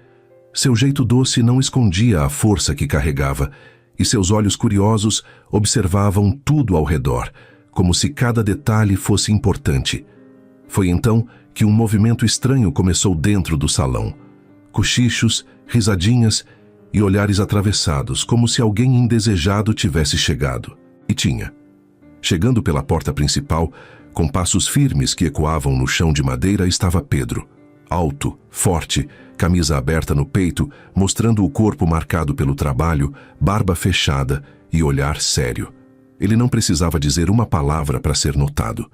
Seu jeito doce não escondia a força que carregava, e seus olhos curiosos observavam tudo ao redor, como se cada detalhe fosse importante. Foi então que um movimento estranho começou dentro do salão. Cochichos, risadinhas e olhares atravessados, como se alguém indesejado tivesse chegado. E tinha. Chegando pela porta principal, com passos firmes que ecoavam no chão de madeira, estava Pedro. Alto, forte, camisa aberta no peito, mostrando o corpo marcado pelo trabalho, barba fechada e olhar sério. Ele não precisava dizer uma palavra para ser notado.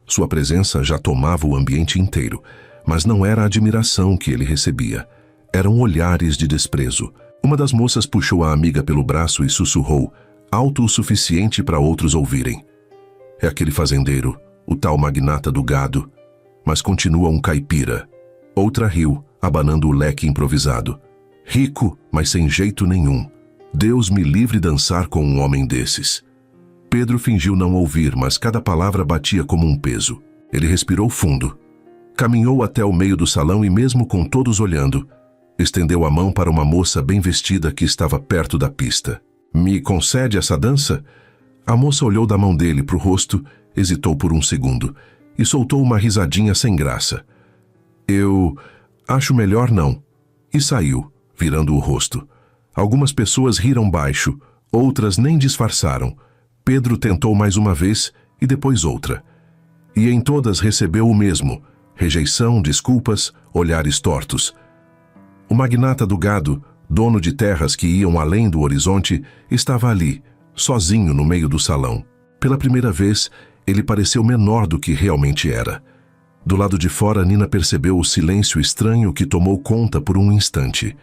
Sua presença já tomava o ambiente inteiro, mas não era a admiração que ele recebia. Eram olhares de desprezo. Uma das moças puxou a amiga pelo braço e sussurrou, alto o suficiente para outros ouvirem: é aquele fazendeiro, o tal magnata do gado, mas continua um caipira. Outra riu, abanando o leque improvisado. Rico, mas sem jeito nenhum. Deus me livre dançar com um homem desses. Pedro fingiu não ouvir, mas cada palavra batia como um peso. Ele respirou fundo. Caminhou até o meio do salão e, mesmo com todos olhando, estendeu a mão para uma moça bem vestida que estava perto da pista. Me concede essa dança? A moça olhou da mão dele para o rosto, hesitou por um segundo e soltou uma risadinha sem graça. Eu acho melhor não. E saiu, virando o rosto. Algumas pessoas riram baixo, outras nem disfarçaram. Pedro tentou mais uma vez e depois outra. E em todas recebeu o mesmo: rejeição, desculpas, olhares tortos. O magnata do gado, dono de terras que iam além do horizonte, estava ali, sozinho no meio do salão. Pela primeira vez, ele pareceu menor do que realmente era. Do lado de fora, Nina percebeu o silêncio estranho que tomou conta por um instante.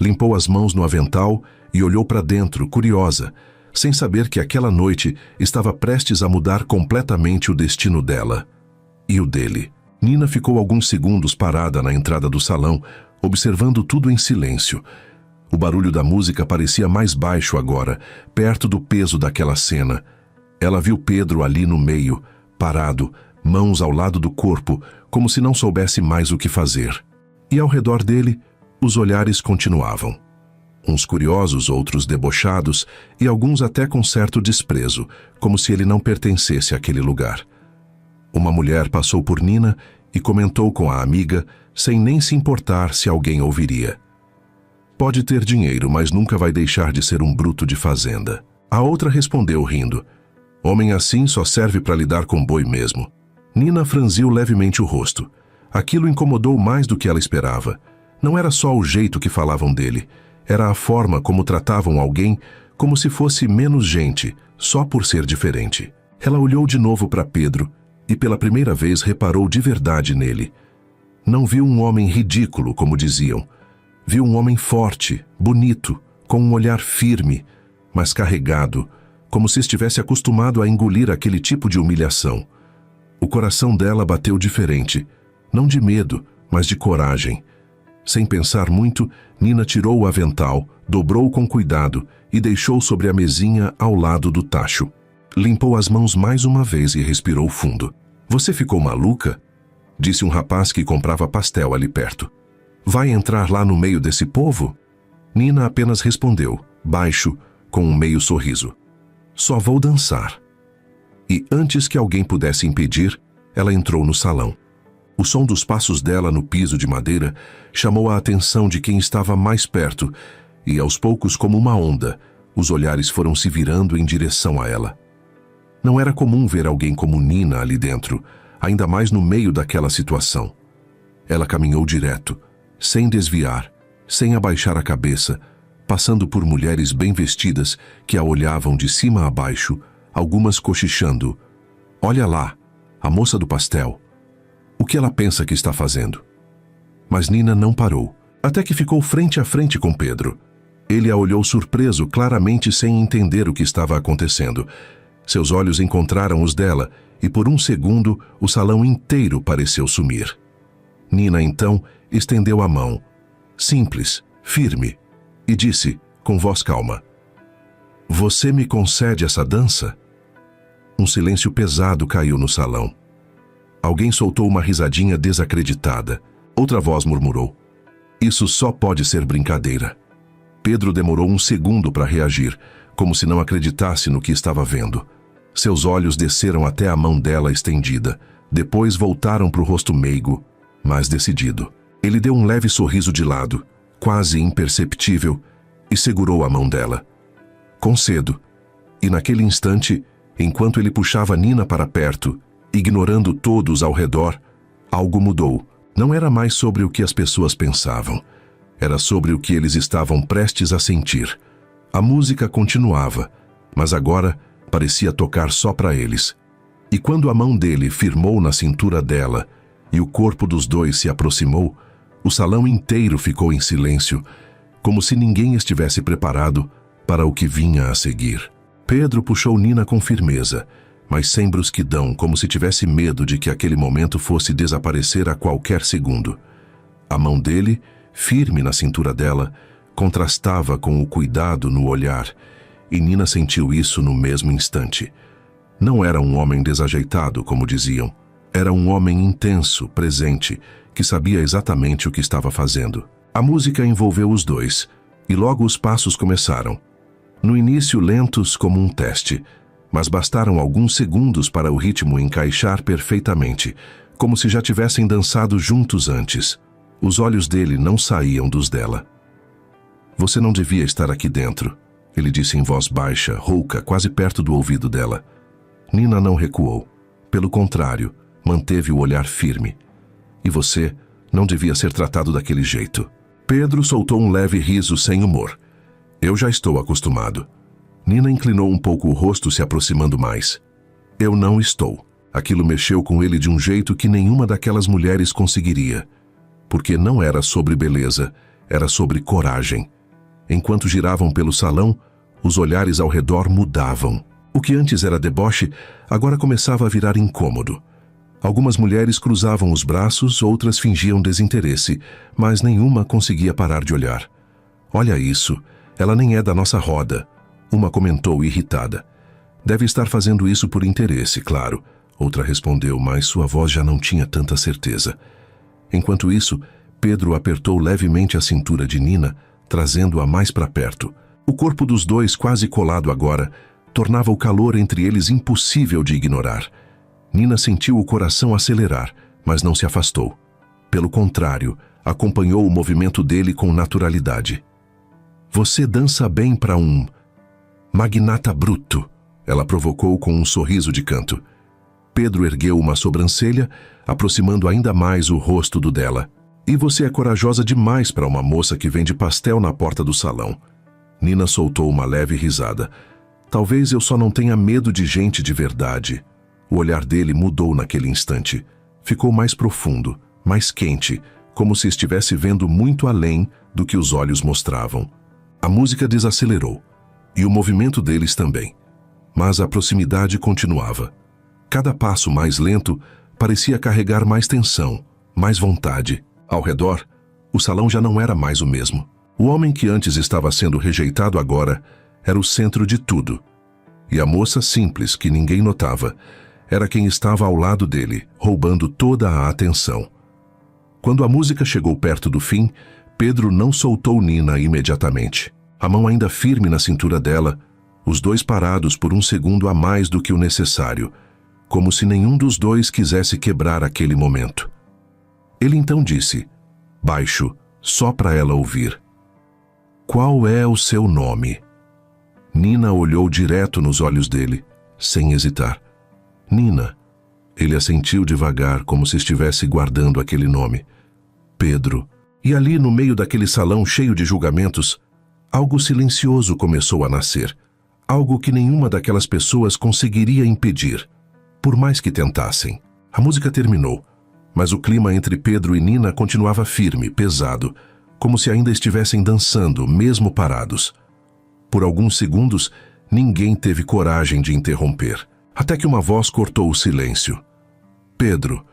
Limpou as mãos no avental e olhou para dentro, curiosa, sem saber que aquela noite estava prestes a mudar completamente o destino dela e o dele. Nina ficou alguns segundos parada na entrada do salão, observando tudo em silêncio. O barulho da música parecia mais baixo agora, perto do peso daquela cena. Ela viu Pedro ali no meio, parado, mãos ao lado do corpo, como se não soubesse mais o que fazer. E ao redor dele, os olhares continuavam. Uns curiosos, outros debochados, e alguns até com certo desprezo, como se ele não pertencesse àquele lugar. Uma mulher passou por Nina e comentou com a amiga, sem nem se importar se alguém ouviria: "Pode ter dinheiro, mas nunca vai deixar de ser um bruto de fazenda." A outra respondeu rindo: "Homem assim só serve para lidar com boi mesmo." Nina franziu levemente o rosto. Aquilo incomodou mais do que ela esperava. Não era só o jeito que falavam dele, era a forma como tratavam alguém como se fosse menos gente, só por ser diferente. Ela olhou de novo para Pedro e pela primeira vez reparou de verdade nele. Não viu um homem ridículo, como diziam. Viu um homem forte, bonito, com um olhar firme, mas carregado, como se estivesse acostumado a engolir aquele tipo de humilhação. O coração dela bateu diferente, não de medo, mas de coragem. Sem pensar muito, Nina tirou o avental, dobrou com cuidado e deixou sobre a mesinha ao lado do tacho. Limpou as mãos mais uma vez e respirou fundo. "Você ficou maluca?" disse um rapaz que comprava pastel ali perto. "Vai entrar lá no meio desse povo?" Nina apenas respondeu, baixo, com um meio sorriso: "Só vou dançar." E antes que alguém pudesse impedir, ela entrou no salão. O som dos passos dela no piso de madeira chamou a atenção de quem estava mais perto, e aos poucos, como uma onda, os olhares foram se virando em direção a ela. Não era comum ver alguém como Nina ali dentro, ainda mais no meio daquela situação. Ela caminhou direto, sem desviar, sem abaixar a cabeça, passando por mulheres bem vestidas que a olhavam de cima a baixo, algumas cochichando: "Olha lá, a moça do pastel. O que ela pensa que está fazendo?" Mas Nina não parou, até que ficou frente a frente com Pedro. Ele a olhou surpreso, claramente sem entender o que estava acontecendo. Seus olhos encontraram os dela, e por um segundo o salão inteiro pareceu sumir. Nina, então, estendeu a mão, simples, firme, e disse, com voz calma: "Você me concede essa dança?" Um silêncio pesado caiu no salão. Alguém soltou uma risadinha desacreditada. Outra voz murmurou: "Isso só pode ser brincadeira." Pedro demorou um segundo para reagir, como se não acreditasse no que estava vendo. Seus olhos desceram até a mão dela estendida, depois voltaram para o rosto meigo, mas decidido. Ele deu um leve sorriso de lado, quase imperceptível, e segurou a mão dela. "Concedo." E naquele instante, enquanto ele puxava Nina para perto, ignorando todos ao redor, algo mudou. Não era mais sobre o que as pessoas pensavam. Era sobre o que eles estavam prestes a sentir. A música continuava, mas agora parecia tocar só para eles. E quando a mão dele firmou na cintura dela e o corpo dos dois se aproximou, o salão inteiro ficou em silêncio, como se ninguém estivesse preparado para o que vinha a seguir. Pedro puxou Nina com firmeza, mas sem brusquidão, como se tivesse medo de que aquele momento fosse desaparecer a qualquer segundo. A mão dele, firme na cintura dela, contrastava com o cuidado no olhar, e Nina sentiu isso no mesmo instante. Não era um homem desajeitado, como diziam. Era um homem intenso, presente, que sabia exatamente o que estava fazendo. A música envolveu os dois, e logo os passos começaram. No início lentos como um teste, mas bastaram alguns segundos para o ritmo encaixar perfeitamente, como se já tivessem dançado juntos antes. Os olhos dele não saíam dos dela. "Você não devia estar aqui dentro", ele disse em voz baixa, rouca, quase perto do ouvido dela. Nina não recuou. Pelo contrário, manteve o olhar firme. "E você não devia ser tratado daquele jeito." Pedro soltou um leve riso sem humor. "Eu já estou acostumado." Nina inclinou um pouco o rosto, se aproximando mais. "Eu não estou." Aquilo mexeu com ele de um jeito que nenhuma daquelas mulheres conseguiria. Porque não era sobre beleza, era sobre coragem. Enquanto giravam pelo salão, os olhares ao redor mudavam. O que antes era deboche, agora começava a virar incômodo. Algumas mulheres cruzavam os braços, outras fingiam desinteresse, mas nenhuma conseguia parar de olhar. "Olha isso, ela nem é da nossa roda", uma comentou irritada. "Deve estar fazendo isso por interesse, claro. outra respondeu, mas sua voz já não tinha tanta certeza. Enquanto isso, Pedro apertou levemente a cintura de Nina, trazendo-a mais para perto. O corpo dos dois, quase colado agora, tornava o calor entre eles impossível de ignorar. Nina sentiu o coração acelerar, mas não se afastou. Pelo contrário, acompanhou o movimento dele com naturalidade. Você dança bem para um magnata bruto, ela provocou com um sorriso de canto. Pedro ergueu uma sobrancelha, aproximando ainda mais o rosto do dela. E você é corajosa demais para uma moça que vende pastel na porta do salão. Nina soltou uma leve risada. Talvez eu só não tenha medo de gente de verdade. O olhar dele mudou naquele instante. Ficou mais profundo, mais quente, como se estivesse vendo muito além do que os olhos mostravam. A música desacelerou, e o movimento deles também. Mas a proximidade continuava. Cada passo mais lento parecia carregar mais tensão, mais vontade. Ao redor, o salão já não era mais o mesmo. O homem que antes estava sendo rejeitado agora era o centro de tudo. E a moça simples, que ninguém notava, era quem estava ao lado dele, roubando toda a atenção. Quando a música chegou perto do fim, Pedro não soltou Nina imediatamente. A mão ainda firme na cintura dela, os dois parados por um segundo a mais do que o necessário, como se nenhum dos dois quisesse quebrar aquele momento. Ele então disse, baixo, só para ela ouvir. Qual é o seu nome? Nina olhou direto nos olhos dele, sem hesitar. Nina. Ele assentiu devagar, como se estivesse guardando aquele nome. Pedro. E ali, no meio daquele salão cheio de julgamentos, algo silencioso começou a nascer. Algo que nenhuma daquelas pessoas conseguiria impedir, por mais que tentassem. A música terminou, mas o clima entre Pedro e Nina continuava firme, pesado, como se ainda estivessem dançando, mesmo parados. Por alguns segundos, ninguém teve coragem de interromper, até que uma voz cortou o silêncio. Pedro,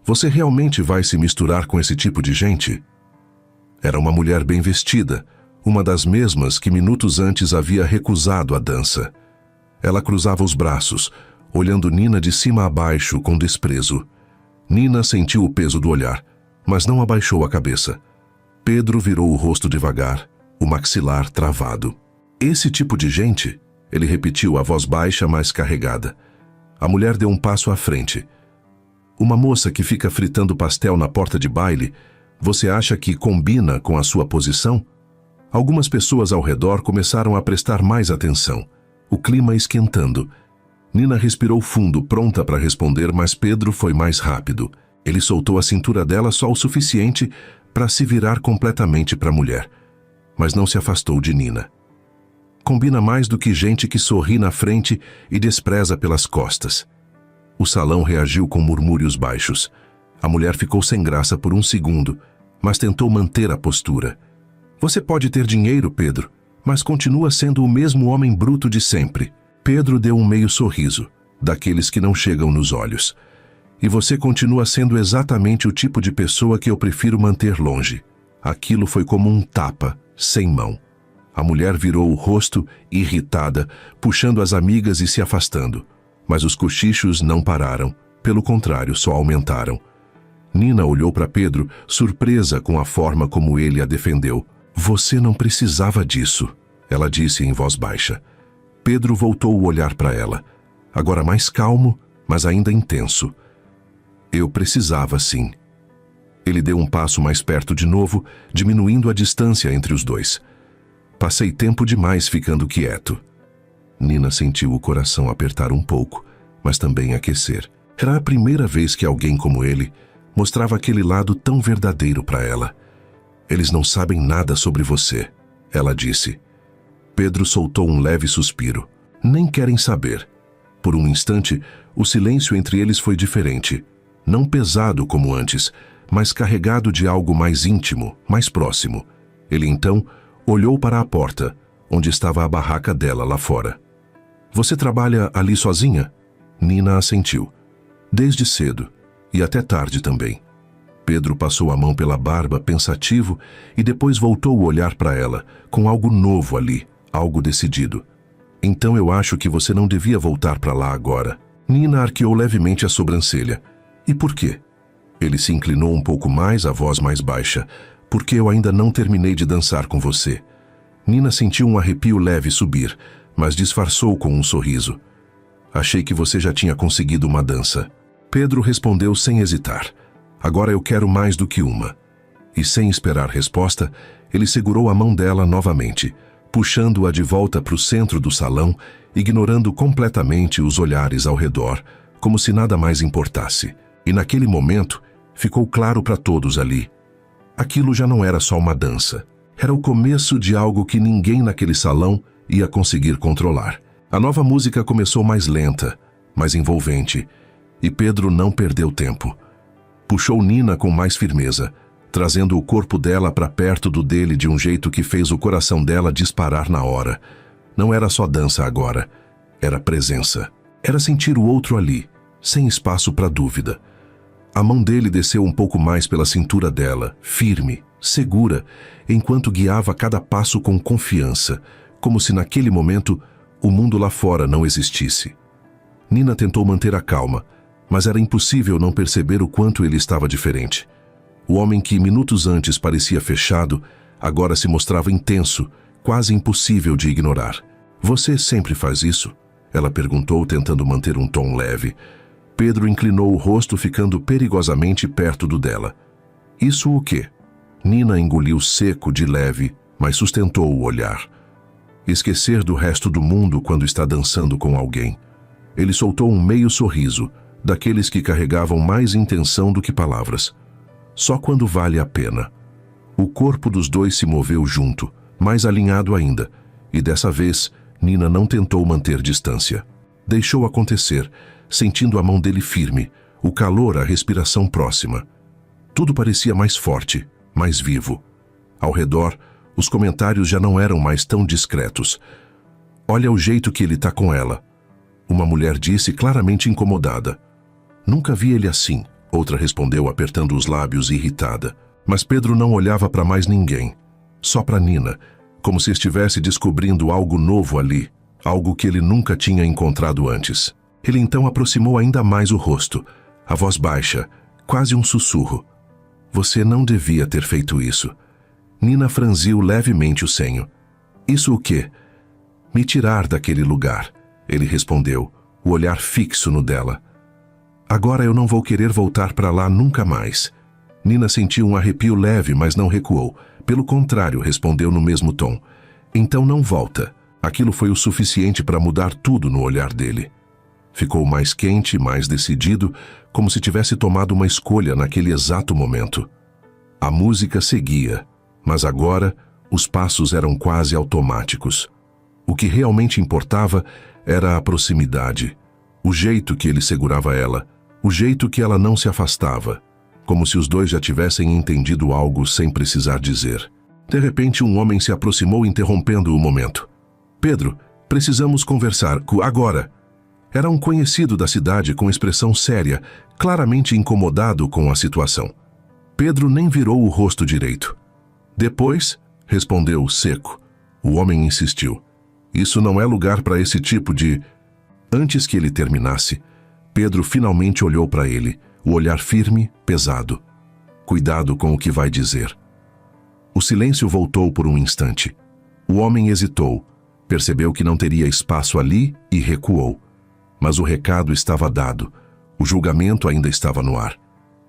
você realmente vai se misturar com esse tipo de gente? Era uma mulher bem vestida, uma das mesmas que minutos antes havia recusado a dança. Ela cruzava os braços, olhando Nina de cima a baixo com desprezo. Nina sentiu o peso do olhar, mas não abaixou a cabeça. Pedro virou o rosto devagar, o maxilar travado. Esse tipo de gente? Ele repetiu a voz baixa, mas carregada. A mulher deu um passo à frente. Uma moça que fica fritando pastel na porta de baile, você acha que combina com a sua posição? Algumas pessoas ao redor começaram a prestar mais atenção, o clima esquentando. Nina respirou fundo, pronta para responder, mas Pedro foi mais rápido. Ele soltou a cintura dela só o suficiente para se virar completamente para a mulher, mas não se afastou de Nina. Combina mais do que gente que sorri na frente e despreza pelas costas. O salão reagiu com murmúrios baixos. A mulher ficou sem graça por um segundo, mas tentou manter a postura. Você pode ter dinheiro, Pedro, mas continua sendo o mesmo homem bruto de sempre. Pedro deu um meio sorriso, daqueles que não chegam nos olhos. E você continua sendo exatamente o tipo de pessoa que eu prefiro manter longe. Aquilo foi como um tapa, sem mão. A mulher virou o rosto, irritada, puxando as amigas e se afastando. Mas os cochichos não pararam, pelo contrário, só aumentaram. Nina olhou para Pedro, surpresa com a forma como ele a defendeu. Você não precisava disso, ela disse em voz baixa. Pedro voltou o olhar para ela, agora mais calmo, mas ainda intenso. Eu precisava, sim. Ele deu um passo mais perto de novo, diminuindo a distância entre os dois. Passei tempo demais ficando quieto. Nina sentiu o coração apertar um pouco, mas também aquecer. Era a primeira vez que alguém como ele mostrava aquele lado tão verdadeiro para ela. Eles não sabem nada sobre você, ela disse. Pedro soltou um leve suspiro. Nem querem saber. Por um instante, o silêncio entre eles foi diferente. Não pesado como antes, mas carregado de algo mais íntimo, mais próximo. Ele então olhou para a porta, onde estava a barraca dela lá fora. Você trabalha ali sozinha? Nina assentiu. Desde cedo, e até tarde também. Pedro passou a mão pela barba, pensativo, e depois voltou o olhar para ela, com algo novo ali, algo decidido. Então eu acho que você não devia voltar para lá agora. Nina arqueou levemente a sobrancelha. E por quê? Ele se inclinou um pouco mais, a voz mais baixa. Porque eu ainda não terminei de dançar com você. Nina sentiu um arrepio leve subir, mas disfarçou com um sorriso. Achei que você já tinha conseguido uma dança. Pedro respondeu sem hesitar. Agora eu quero mais do que uma. E sem esperar resposta, ele segurou a mão dela novamente, puxando-a de volta para o centro do salão, ignorando completamente os olhares ao redor, como se nada mais importasse. E naquele momento, ficou claro para todos ali. Aquilo já não era só uma dança. Era o começo de algo que ninguém naquele salão ia conseguir controlar. A nova música começou mais lenta, mais envolvente, e Pedro não perdeu tempo. Puxou Nina com mais firmeza, trazendo o corpo dela para perto do dele de um jeito que fez o coração dela disparar na hora. Não era só dança agora, era presença. Era sentir o outro ali, sem espaço para dúvida. A mão dele desceu um pouco mais pela cintura dela, firme, segura, enquanto guiava cada passo com confiança, como se naquele momento o mundo lá fora não existisse. Nina tentou manter a calma, mas era impossível não perceber o quanto ele estava diferente. O homem que minutos antes parecia fechado, agora se mostrava intenso, quase impossível de ignorar. Você sempre faz isso? Ela perguntou, tentando manter um tom leve. Pedro inclinou o rosto, ficando perigosamente perto do dela. Isso o quê? Nina engoliu seco de leve, mas sustentou o olhar. Esquecer do resto do mundo quando está dançando com alguém. Ele soltou um meio sorriso, daqueles que carregavam mais intenção do que palavras. Só quando vale a pena. O corpo dos dois se moveu junto, mais alinhado ainda, e dessa vez, Nina não tentou manter distância. Deixou acontecer, sentindo a mão dele firme, o calor, a respiração próxima. Tudo parecia mais forte, mais vivo. Ao redor, os comentários já não eram mais tão discretos. Olha o jeito que ele tá com ela. Uma mulher disse, claramente incomodada. Nunca vi ele assim, outra respondeu, apertando os lábios, irritada. Mas Pedro não olhava para mais ninguém, só para Nina, como se estivesse descobrindo algo novo ali, algo que ele nunca tinha encontrado antes. Ele então aproximou ainda mais o rosto, a voz baixa, quase um sussurro. Você não devia ter feito isso. Nina franziu levemente o senho. Isso o quê? Me tirar daquele lugar, ele respondeu, o olhar fixo no dela. Agora eu não vou querer voltar para lá nunca mais. Nina sentiu um arrepio leve, mas não recuou. Pelo contrário, respondeu no mesmo tom. Então não volta. Aquilo foi o suficiente para mudar tudo no olhar dele. Ficou mais quente, mais decidido, como se tivesse tomado uma escolha naquele exato momento. A música seguia, mas agora os passos eram quase automáticos. O que realmente importava era a proximidade, o jeito que ele segurava ela, o jeito que ela não se afastava, como se os dois já tivessem entendido algo sem precisar dizer. De repente, um homem se aproximou, interrompendo o momento. Pedro, precisamos conversar, agora. Era um conhecido da cidade com expressão séria, claramente incomodado com a situação. Pedro nem virou o rosto direito. Depois, respondeu seco. O homem insistiu. Isso não é lugar para esse tipo de... Antes que ele terminasse, Pedro finalmente olhou para ele, o olhar firme, pesado. Cuidado com o que vai dizer. O silêncio voltou por um instante. O homem hesitou, percebeu que não teria espaço ali e recuou. Mas o recado estava dado. O julgamento ainda estava no ar.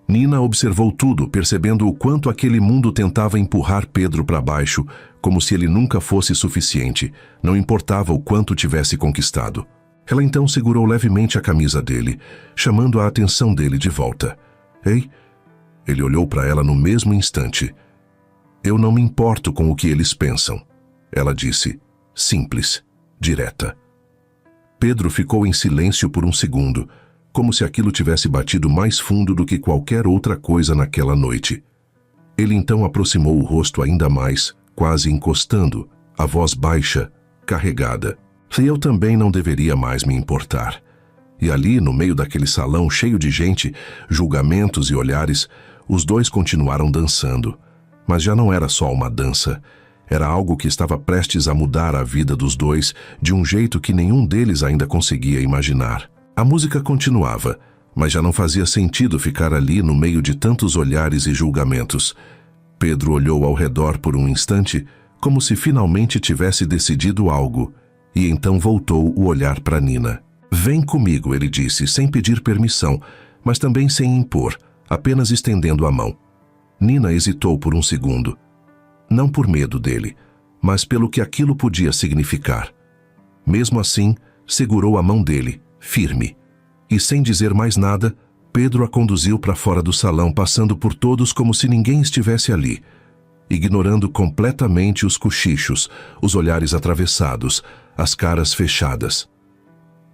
Nina observou tudo, percebendo o quanto aquele mundo tentava empurrar Pedro para baixo, como se ele nunca fosse suficiente, não importava o quanto tivesse conquistado. Ela então segurou levemente a camisa dele, chamando a atenção dele de volta. Ei? Ele olhou para ela no mesmo instante. Eu não me importo com o que eles pensam, ela disse, simples, direta. Pedro ficou em silêncio por um segundo, como se aquilo tivesse batido mais fundo do que qualquer outra coisa naquela noite. Ele então aproximou o rosto ainda mais, quase encostando, a voz baixa, carregada. Se eu também não deveria mais me importar. E ali, no meio daquele salão cheio de gente, julgamentos e olhares, os dois continuaram dançando. Mas já não era só uma dança. Era algo que estava prestes a mudar a vida dos dois de um jeito que nenhum deles ainda conseguia imaginar. A música continuava, mas já não fazia sentido ficar ali no meio de tantos olhares e julgamentos. Pedro olhou ao redor por um instante, como se finalmente tivesse decidido algo, e então voltou o olhar para Nina. Vem comigo, ele disse, sem pedir permissão, mas também sem impor, apenas estendendo a mão. Nina hesitou por um segundo. Não por medo dele, mas pelo que aquilo podia significar. Mesmo assim, segurou a mão dele, firme. E sem dizer mais nada, Pedro a conduziu para fora do salão, passando por todos como se ninguém estivesse ali, ignorando completamente os cochichos, os olhares atravessados, as caras fechadas.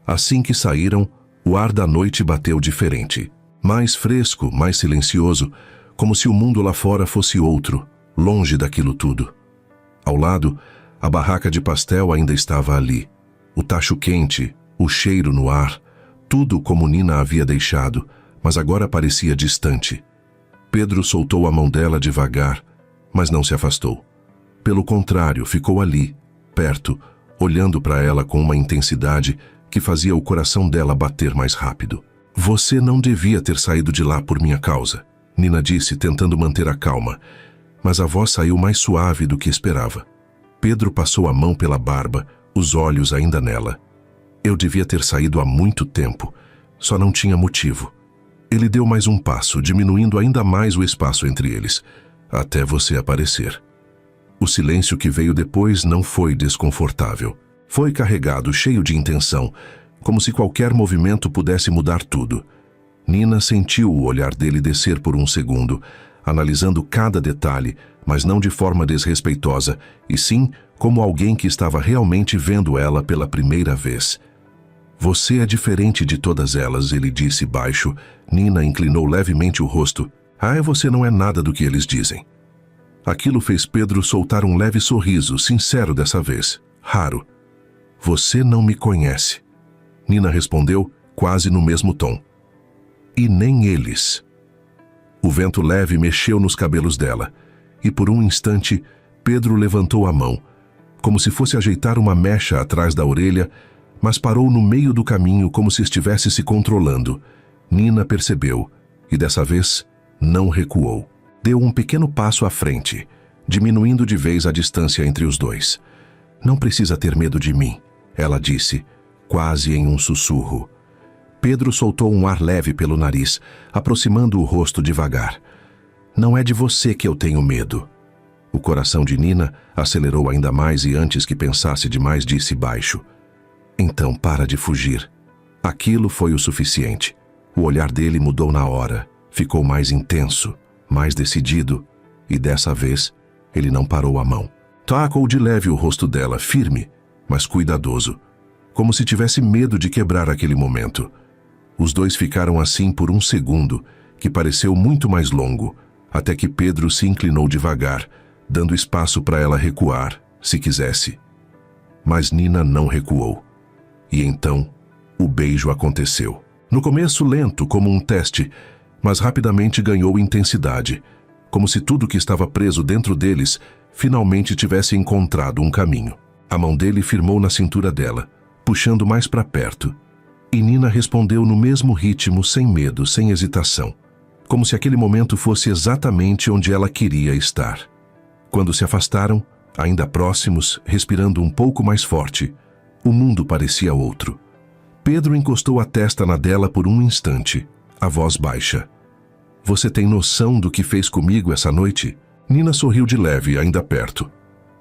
Assim que saíram, o ar da noite bateu diferente. Mais fresco, mais silencioso, como se o mundo lá fora fosse outro, longe daquilo tudo. Ao lado, a barraca de pastel ainda estava ali. O tacho quente, o cheiro no ar, tudo como Nina havia deixado, mas agora parecia distante. Pedro soltou a mão dela devagar, mas não se afastou. Pelo contrário, ficou ali, perto, olhando para ela com uma intensidade que fazia o coração dela bater mais rápido. Você não devia ter saído de lá por minha causa, Nina disse, tentando manter a calma, mas a voz saiu mais suave do que esperava. Pedro passou a mão pela barba, os olhos ainda nela. Eu devia ter saído há muito tempo, só não tinha motivo. Ele deu mais um passo, diminuindo ainda mais o espaço entre eles, até você aparecer. O silêncio que veio depois não foi desconfortável. Foi carregado, cheio de intenção, como se qualquer movimento pudesse mudar tudo. Nina sentiu o olhar dele descer por um segundo, analisando cada detalhe, mas não de forma desrespeitosa, e sim como alguém que estava realmente vendo ela pela primeira vez. Você é diferente de todas elas, ele disse baixo. Nina inclinou levemente o rosto. Você não é nada do que eles dizem. Aquilo fez Pedro soltar um leve sorriso, sincero dessa vez, raro. Você não me conhece. Nina respondeu, quase no mesmo tom. E nem eles. O vento leve mexeu nos cabelos dela, e por um instante, Pedro levantou a mão, como se fosse ajeitar uma mecha atrás da orelha, mas parou no meio do caminho como se estivesse se controlando. Nina percebeu, e dessa vez, não recuou. Deu um pequeno passo à frente, diminuindo de vez a distância entre os dois. Não precisa ter medo de mim, ela disse, quase em um sussurro. Pedro soltou um ar leve pelo nariz, aproximando o rosto devagar. Não é de você que eu tenho medo. O coração de Nina acelerou ainda mais e antes que pensasse demais disse baixo. Então para de fugir. Aquilo foi o suficiente. O olhar dele mudou na hora, ficou mais intenso, mais decidido, e dessa vez ele não parou a mão. Tocou de leve o rosto dela, firme, mas cuidadoso, como se tivesse medo de quebrar aquele momento. Os dois ficaram assim por um segundo, que pareceu muito mais longo, até que Pedro se inclinou devagar, dando espaço para ela recuar, se quisesse. Mas Nina não recuou. E então, o beijo aconteceu. No começo lento, como um teste, mas rapidamente ganhou intensidade, como se tudo que estava preso dentro deles finalmente tivesse encontrado um caminho. A mão dele firmou na cintura dela, puxando mais para perto. E Nina respondeu no mesmo ritmo, sem medo, sem hesitação, como se aquele momento fosse exatamente onde ela queria estar. Quando se afastaram, ainda próximos, respirando um pouco mais forte, o mundo parecia outro. Pedro encostou a testa na dela por um instante, a voz baixa. Você tem noção do que fez comigo essa noite? Nina sorriu de leve, ainda perto.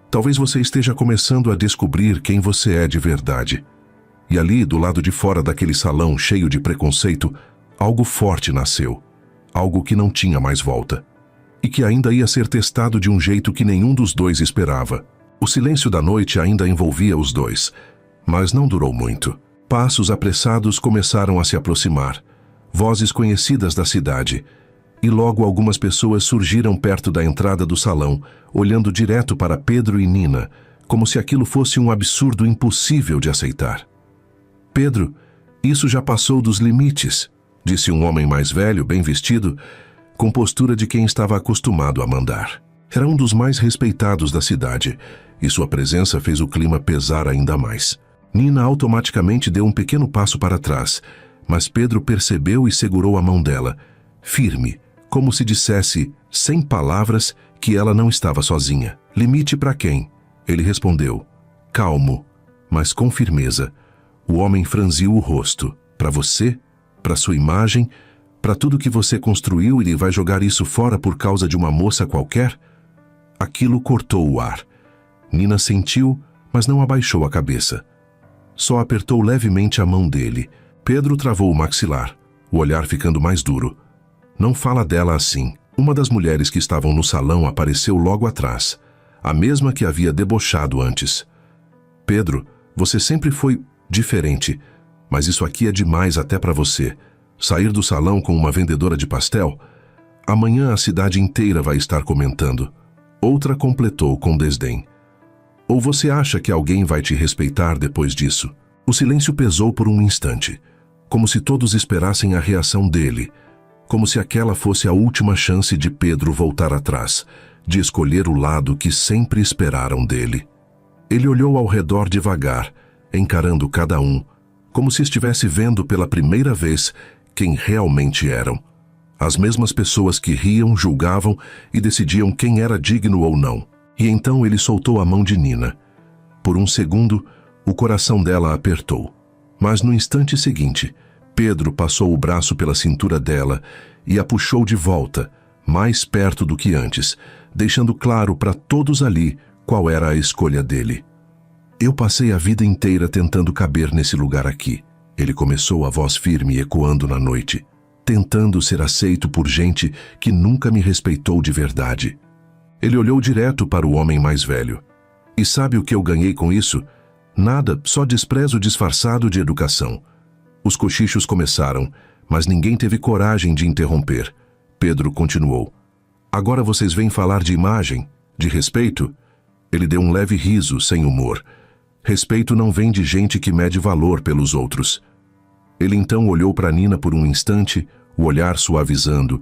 Talvez você esteja começando a descobrir quem você é de verdade. E ali, do lado de fora daquele salão cheio de preconceito, algo forte nasceu. Algo que não tinha mais volta. E que ainda ia ser testado de um jeito que nenhum dos dois esperava. O silêncio da noite ainda envolvia os dois, mas não durou muito. Passos apressados começaram a se aproximar, vozes conhecidas da cidade, e logo algumas pessoas surgiram perto da entrada do salão, olhando direto para Pedro e Nina, como se aquilo fosse um absurdo impossível de aceitar. Pedro, isso já passou dos limites, disse um homem mais velho, bem vestido, com postura de quem estava acostumado a mandar. Era um dos mais respeitados da cidade, e sua presença fez o clima pesar ainda mais. Nina automaticamente deu um pequeno passo para trás, mas Pedro percebeu e segurou a mão dela, firme, como se dissesse, sem palavras, que ela não estava sozinha. Limite para quem? Ele respondeu, calmo, mas com firmeza. O homem franziu o rosto. Para você? Para sua imagem? Para tudo que você construiu, ele vai jogar isso fora por causa de uma moça qualquer? Aquilo cortou o ar. Nina sentiu, mas não abaixou a cabeça. Só apertou levemente a mão dele. Pedro travou o maxilar, o olhar ficando mais duro. Não fala dela assim. Uma das mulheres que estavam no salão apareceu logo atrás, a mesma que havia debochado antes. Pedro, você sempre foi diferente, mas isso aqui é demais até para você. Sair do salão com uma vendedora de pastel? Amanhã a cidade inteira vai estar comentando. Outra completou com desdém. Ou você acha que alguém vai te respeitar depois disso? O silêncio pesou por um instante, como se todos esperassem a reação dele, como se aquela fosse a última chance de Pedro voltar atrás, de escolher o lado que sempre esperaram dele. Ele olhou ao redor devagar, encarando cada um, como se estivesse vendo pela primeira vez quem realmente eram. As mesmas pessoas que riam, julgavam e decidiam quem era digno ou não. E então ele soltou a mão de Nina. Por um segundo, o coração dela apertou. Mas no instante seguinte, Pedro passou o braço pela cintura dela e a puxou de volta, mais perto do que antes, deixando claro para todos ali qual era a escolha dele. Eu passei a vida inteira tentando caber nesse lugar aqui. Ele começou, a voz firme ecoando na noite, tentando ser aceito por gente que nunca me respeitou de verdade. Ele olhou direto para o homem mais velho. E sabe o que eu ganhei com isso? Nada, só desprezo disfarçado de educação. Os cochichos começaram, mas ninguém teve coragem de interromper. Pedro continuou. Agora vocês vêm falar de imagem, de respeito? Ele deu um leve riso, sem humor. Respeito não vem de gente que mede valor pelos outros. Ele então olhou para Nina por um instante, o olhar suavizando,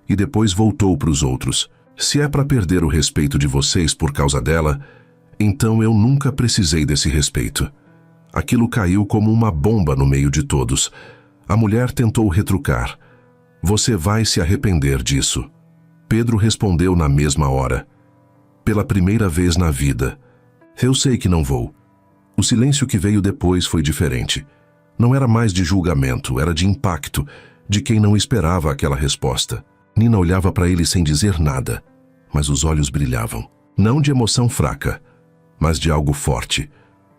e depois voltou para os outros. Se é para perder o respeito de vocês por causa dela, então eu nunca precisei desse respeito. Aquilo caiu como uma bomba no meio de todos. A mulher tentou retrucar. Você vai se arrepender disso. Pedro respondeu na mesma hora. Pela primeira vez na vida. Eu sei que não vou. O silêncio que veio depois foi diferente. Não era mais de julgamento, era de impacto, de quem não esperava aquela resposta. Nina olhava para ele sem dizer nada, mas os olhos brilhavam. Não de emoção fraca, mas de algo forte.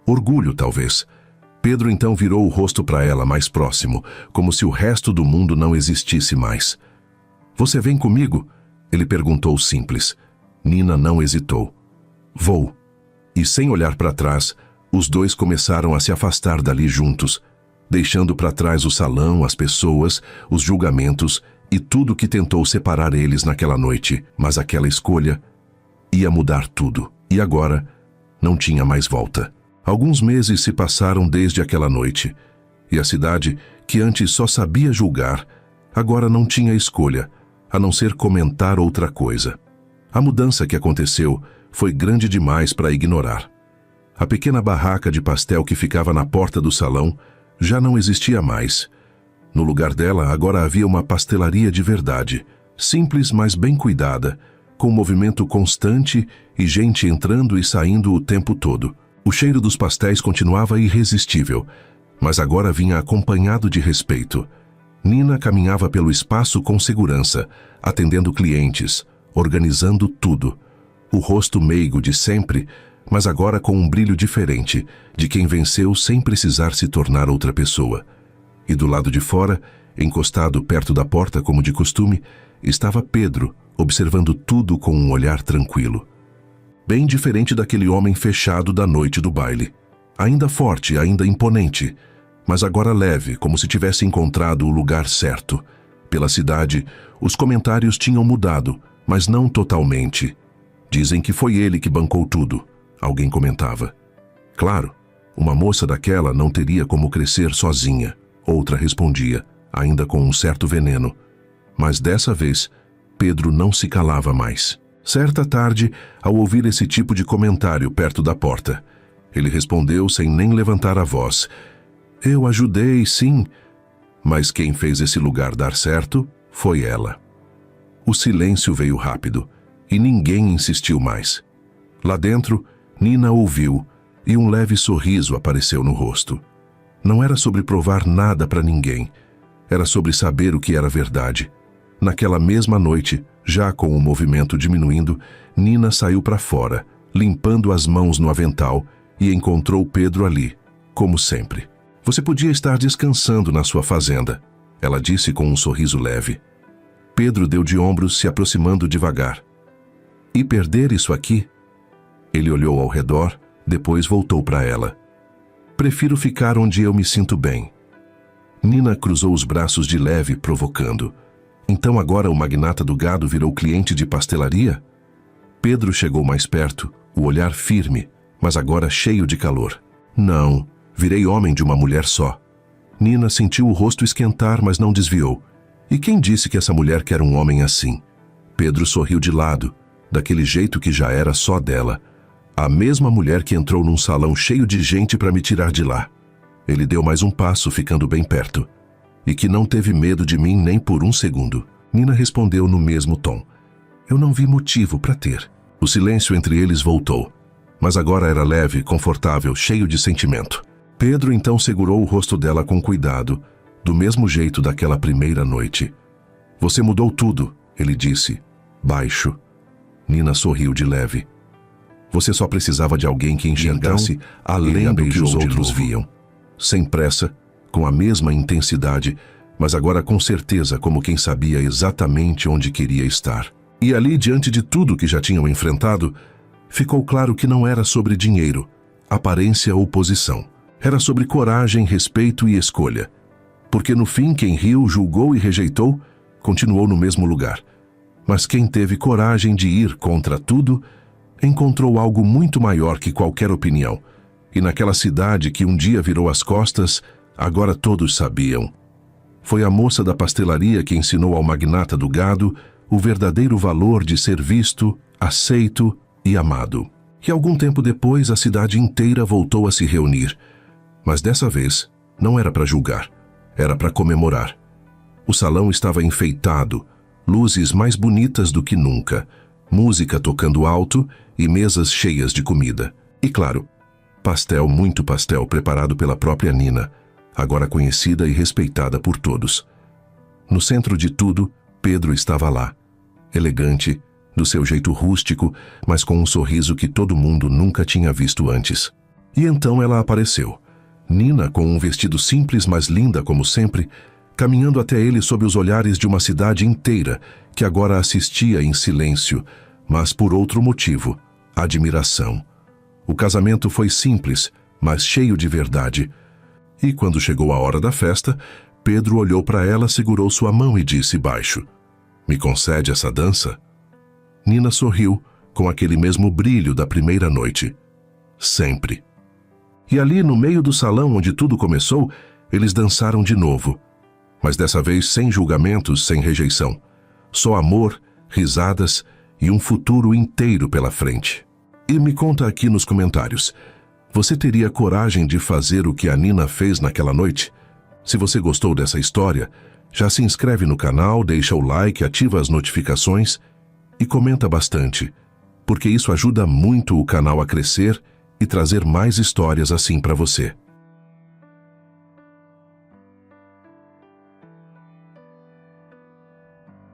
Orgulho, talvez. Pedro então virou o rosto para ela mais próximo, como se o resto do mundo não existisse mais. Você vem comigo? Ele perguntou simples. Nina não hesitou. Vou. E sem olhar para trás, os dois começaram a se afastar dali juntos, deixando para trás o salão, as pessoas, os julgamentos e tudo que tentou separar eles naquela noite. Mas aquela escolha ia mudar tudo. E agora, não tinha mais volta. Alguns meses se passaram desde aquela noite, e a cidade, que antes só sabia julgar, agora não tinha escolha, a não ser comentar outra coisa. A mudança que aconteceu foi grande demais para ignorar. A pequena barraca de pastel que ficava na porta do salão já não existia mais. No lugar dela, agora havia uma pastelaria de verdade, simples, mas bem cuidada, com movimento constante e gente entrando e saindo o tempo todo. O cheiro dos pastéis continuava irresistível, mas agora vinha acompanhado de respeito. Nina caminhava pelo espaço com segurança, atendendo clientes, organizando tudo. O rosto meigo de sempre, mas agora com um brilho diferente, de quem venceu sem precisar se tornar outra pessoa. E do lado de fora, encostado perto da porta como de costume, estava Pedro, observando tudo com um olhar tranquilo. Bem diferente daquele homem fechado da noite do baile. Ainda forte, ainda imponente, mas agora leve, como se tivesse encontrado o lugar certo. Pela cidade, os comentários tinham mudado, mas não totalmente. Dizem que foi ele que bancou tudo, alguém comentava. Claro, uma moça daquela não teria como crescer sozinha, outra respondia, ainda com um certo veneno. Mas dessa vez, Pedro não se calava mais. Certa tarde, ao ouvir esse tipo de comentário perto da porta, ele respondeu sem nem levantar a voz. Eu ajudei, sim. Mas quem fez esse lugar dar certo foi ela. O silêncio veio rápido e ninguém insistiu mais. Lá dentro, Nina ouviu e um leve sorriso apareceu no rosto. Não era sobre provar nada para ninguém. Era sobre saber o que era verdade. Naquela mesma noite, já com o movimento diminuindo, Nina saiu para fora, limpando as mãos no avental, e encontrou Pedro ali, como sempre. Você podia estar descansando na sua fazenda, ela disse com um sorriso leve. Pedro deu de ombros, se aproximando devagar. E perder isso aqui? Ele olhou ao redor, depois voltou para ela. Prefiro ficar onde eu me sinto bem. Nina cruzou os braços de leve, provocando. Então agora o magnata do gado virou cliente de pastelaria? Pedro chegou mais perto, o olhar firme, mas agora cheio de calor. Não, virei homem de uma mulher só. Nina sentiu o rosto esquentar, mas não desviou. E quem disse que essa mulher quer um homem assim? Pedro sorriu de lado, daquele jeito que já era só dela. A mesma mulher que entrou num salão cheio de gente para me tirar de lá. Ele deu mais um passo, ficando bem perto. E que não teve medo de mim nem por um segundo. Nina respondeu no mesmo tom. Eu não vi motivo para ter. O silêncio entre eles voltou. Mas agora era leve, confortável, cheio de sentimento. Pedro então segurou o rosto dela com cuidado, do mesmo jeito daquela primeira noite. Você mudou tudo, ele disse, baixo. Nina sorriu de leve. Você só precisava de alguém que enxergasse além do que os outros viam. Sem pressa, com a mesma intensidade, mas agora com certeza como quem sabia exatamente onde queria estar. E ali, diante de tudo que já tinham enfrentado, ficou claro que não era sobre dinheiro, aparência ou posição. Era sobre coragem, respeito e escolha. Porque no fim quem riu, julgou e rejeitou, continuou no mesmo lugar. Mas quem teve coragem de ir contra tudo, encontrou algo muito maior que qualquer opinião. E naquela cidade que um dia virou as costas, agora todos sabiam. Foi a moça da pastelaria que ensinou ao magnata do gado o verdadeiro valor de ser visto, aceito e amado. E algum tempo depois a cidade inteira voltou a se reunir. Mas dessa vez não era para julgar, era para comemorar. O salão estava enfeitado, luzes mais bonitas do que nunca, música tocando alto e mesas cheias de comida. E claro, pastel, muito pastel preparado pela própria Nina, agora conhecida e respeitada por todos. No centro de tudo, Pedro estava lá, elegante, do seu jeito rústico, mas com um sorriso que todo mundo nunca tinha visto antes. E então ela apareceu. Nina, com um vestido simples, mas linda como sempre, caminhando até ele sob os olhares de uma cidade inteira, que agora assistia em silêncio, mas por outro motivo, admiração. O casamento foi simples, mas cheio de verdade. E quando chegou a hora da festa, Pedro olhou para ela, segurou sua mão e disse baixo, me concede essa dança? Nina sorriu, com aquele mesmo brilho da primeira noite. Sempre. E ali, no meio do salão onde tudo começou, eles dançaram de novo. Mas dessa vez sem julgamentos, sem rejeição. Só amor, risadas e um futuro inteiro pela frente. E me conta aqui nos comentários, você teria coragem de fazer o que a Nina fez naquela noite? Se você gostou dessa história, já se inscreve no canal, deixa o like, ativa as notificações e comenta bastante, porque isso ajuda muito o canal a crescer e trazer mais histórias assim para você.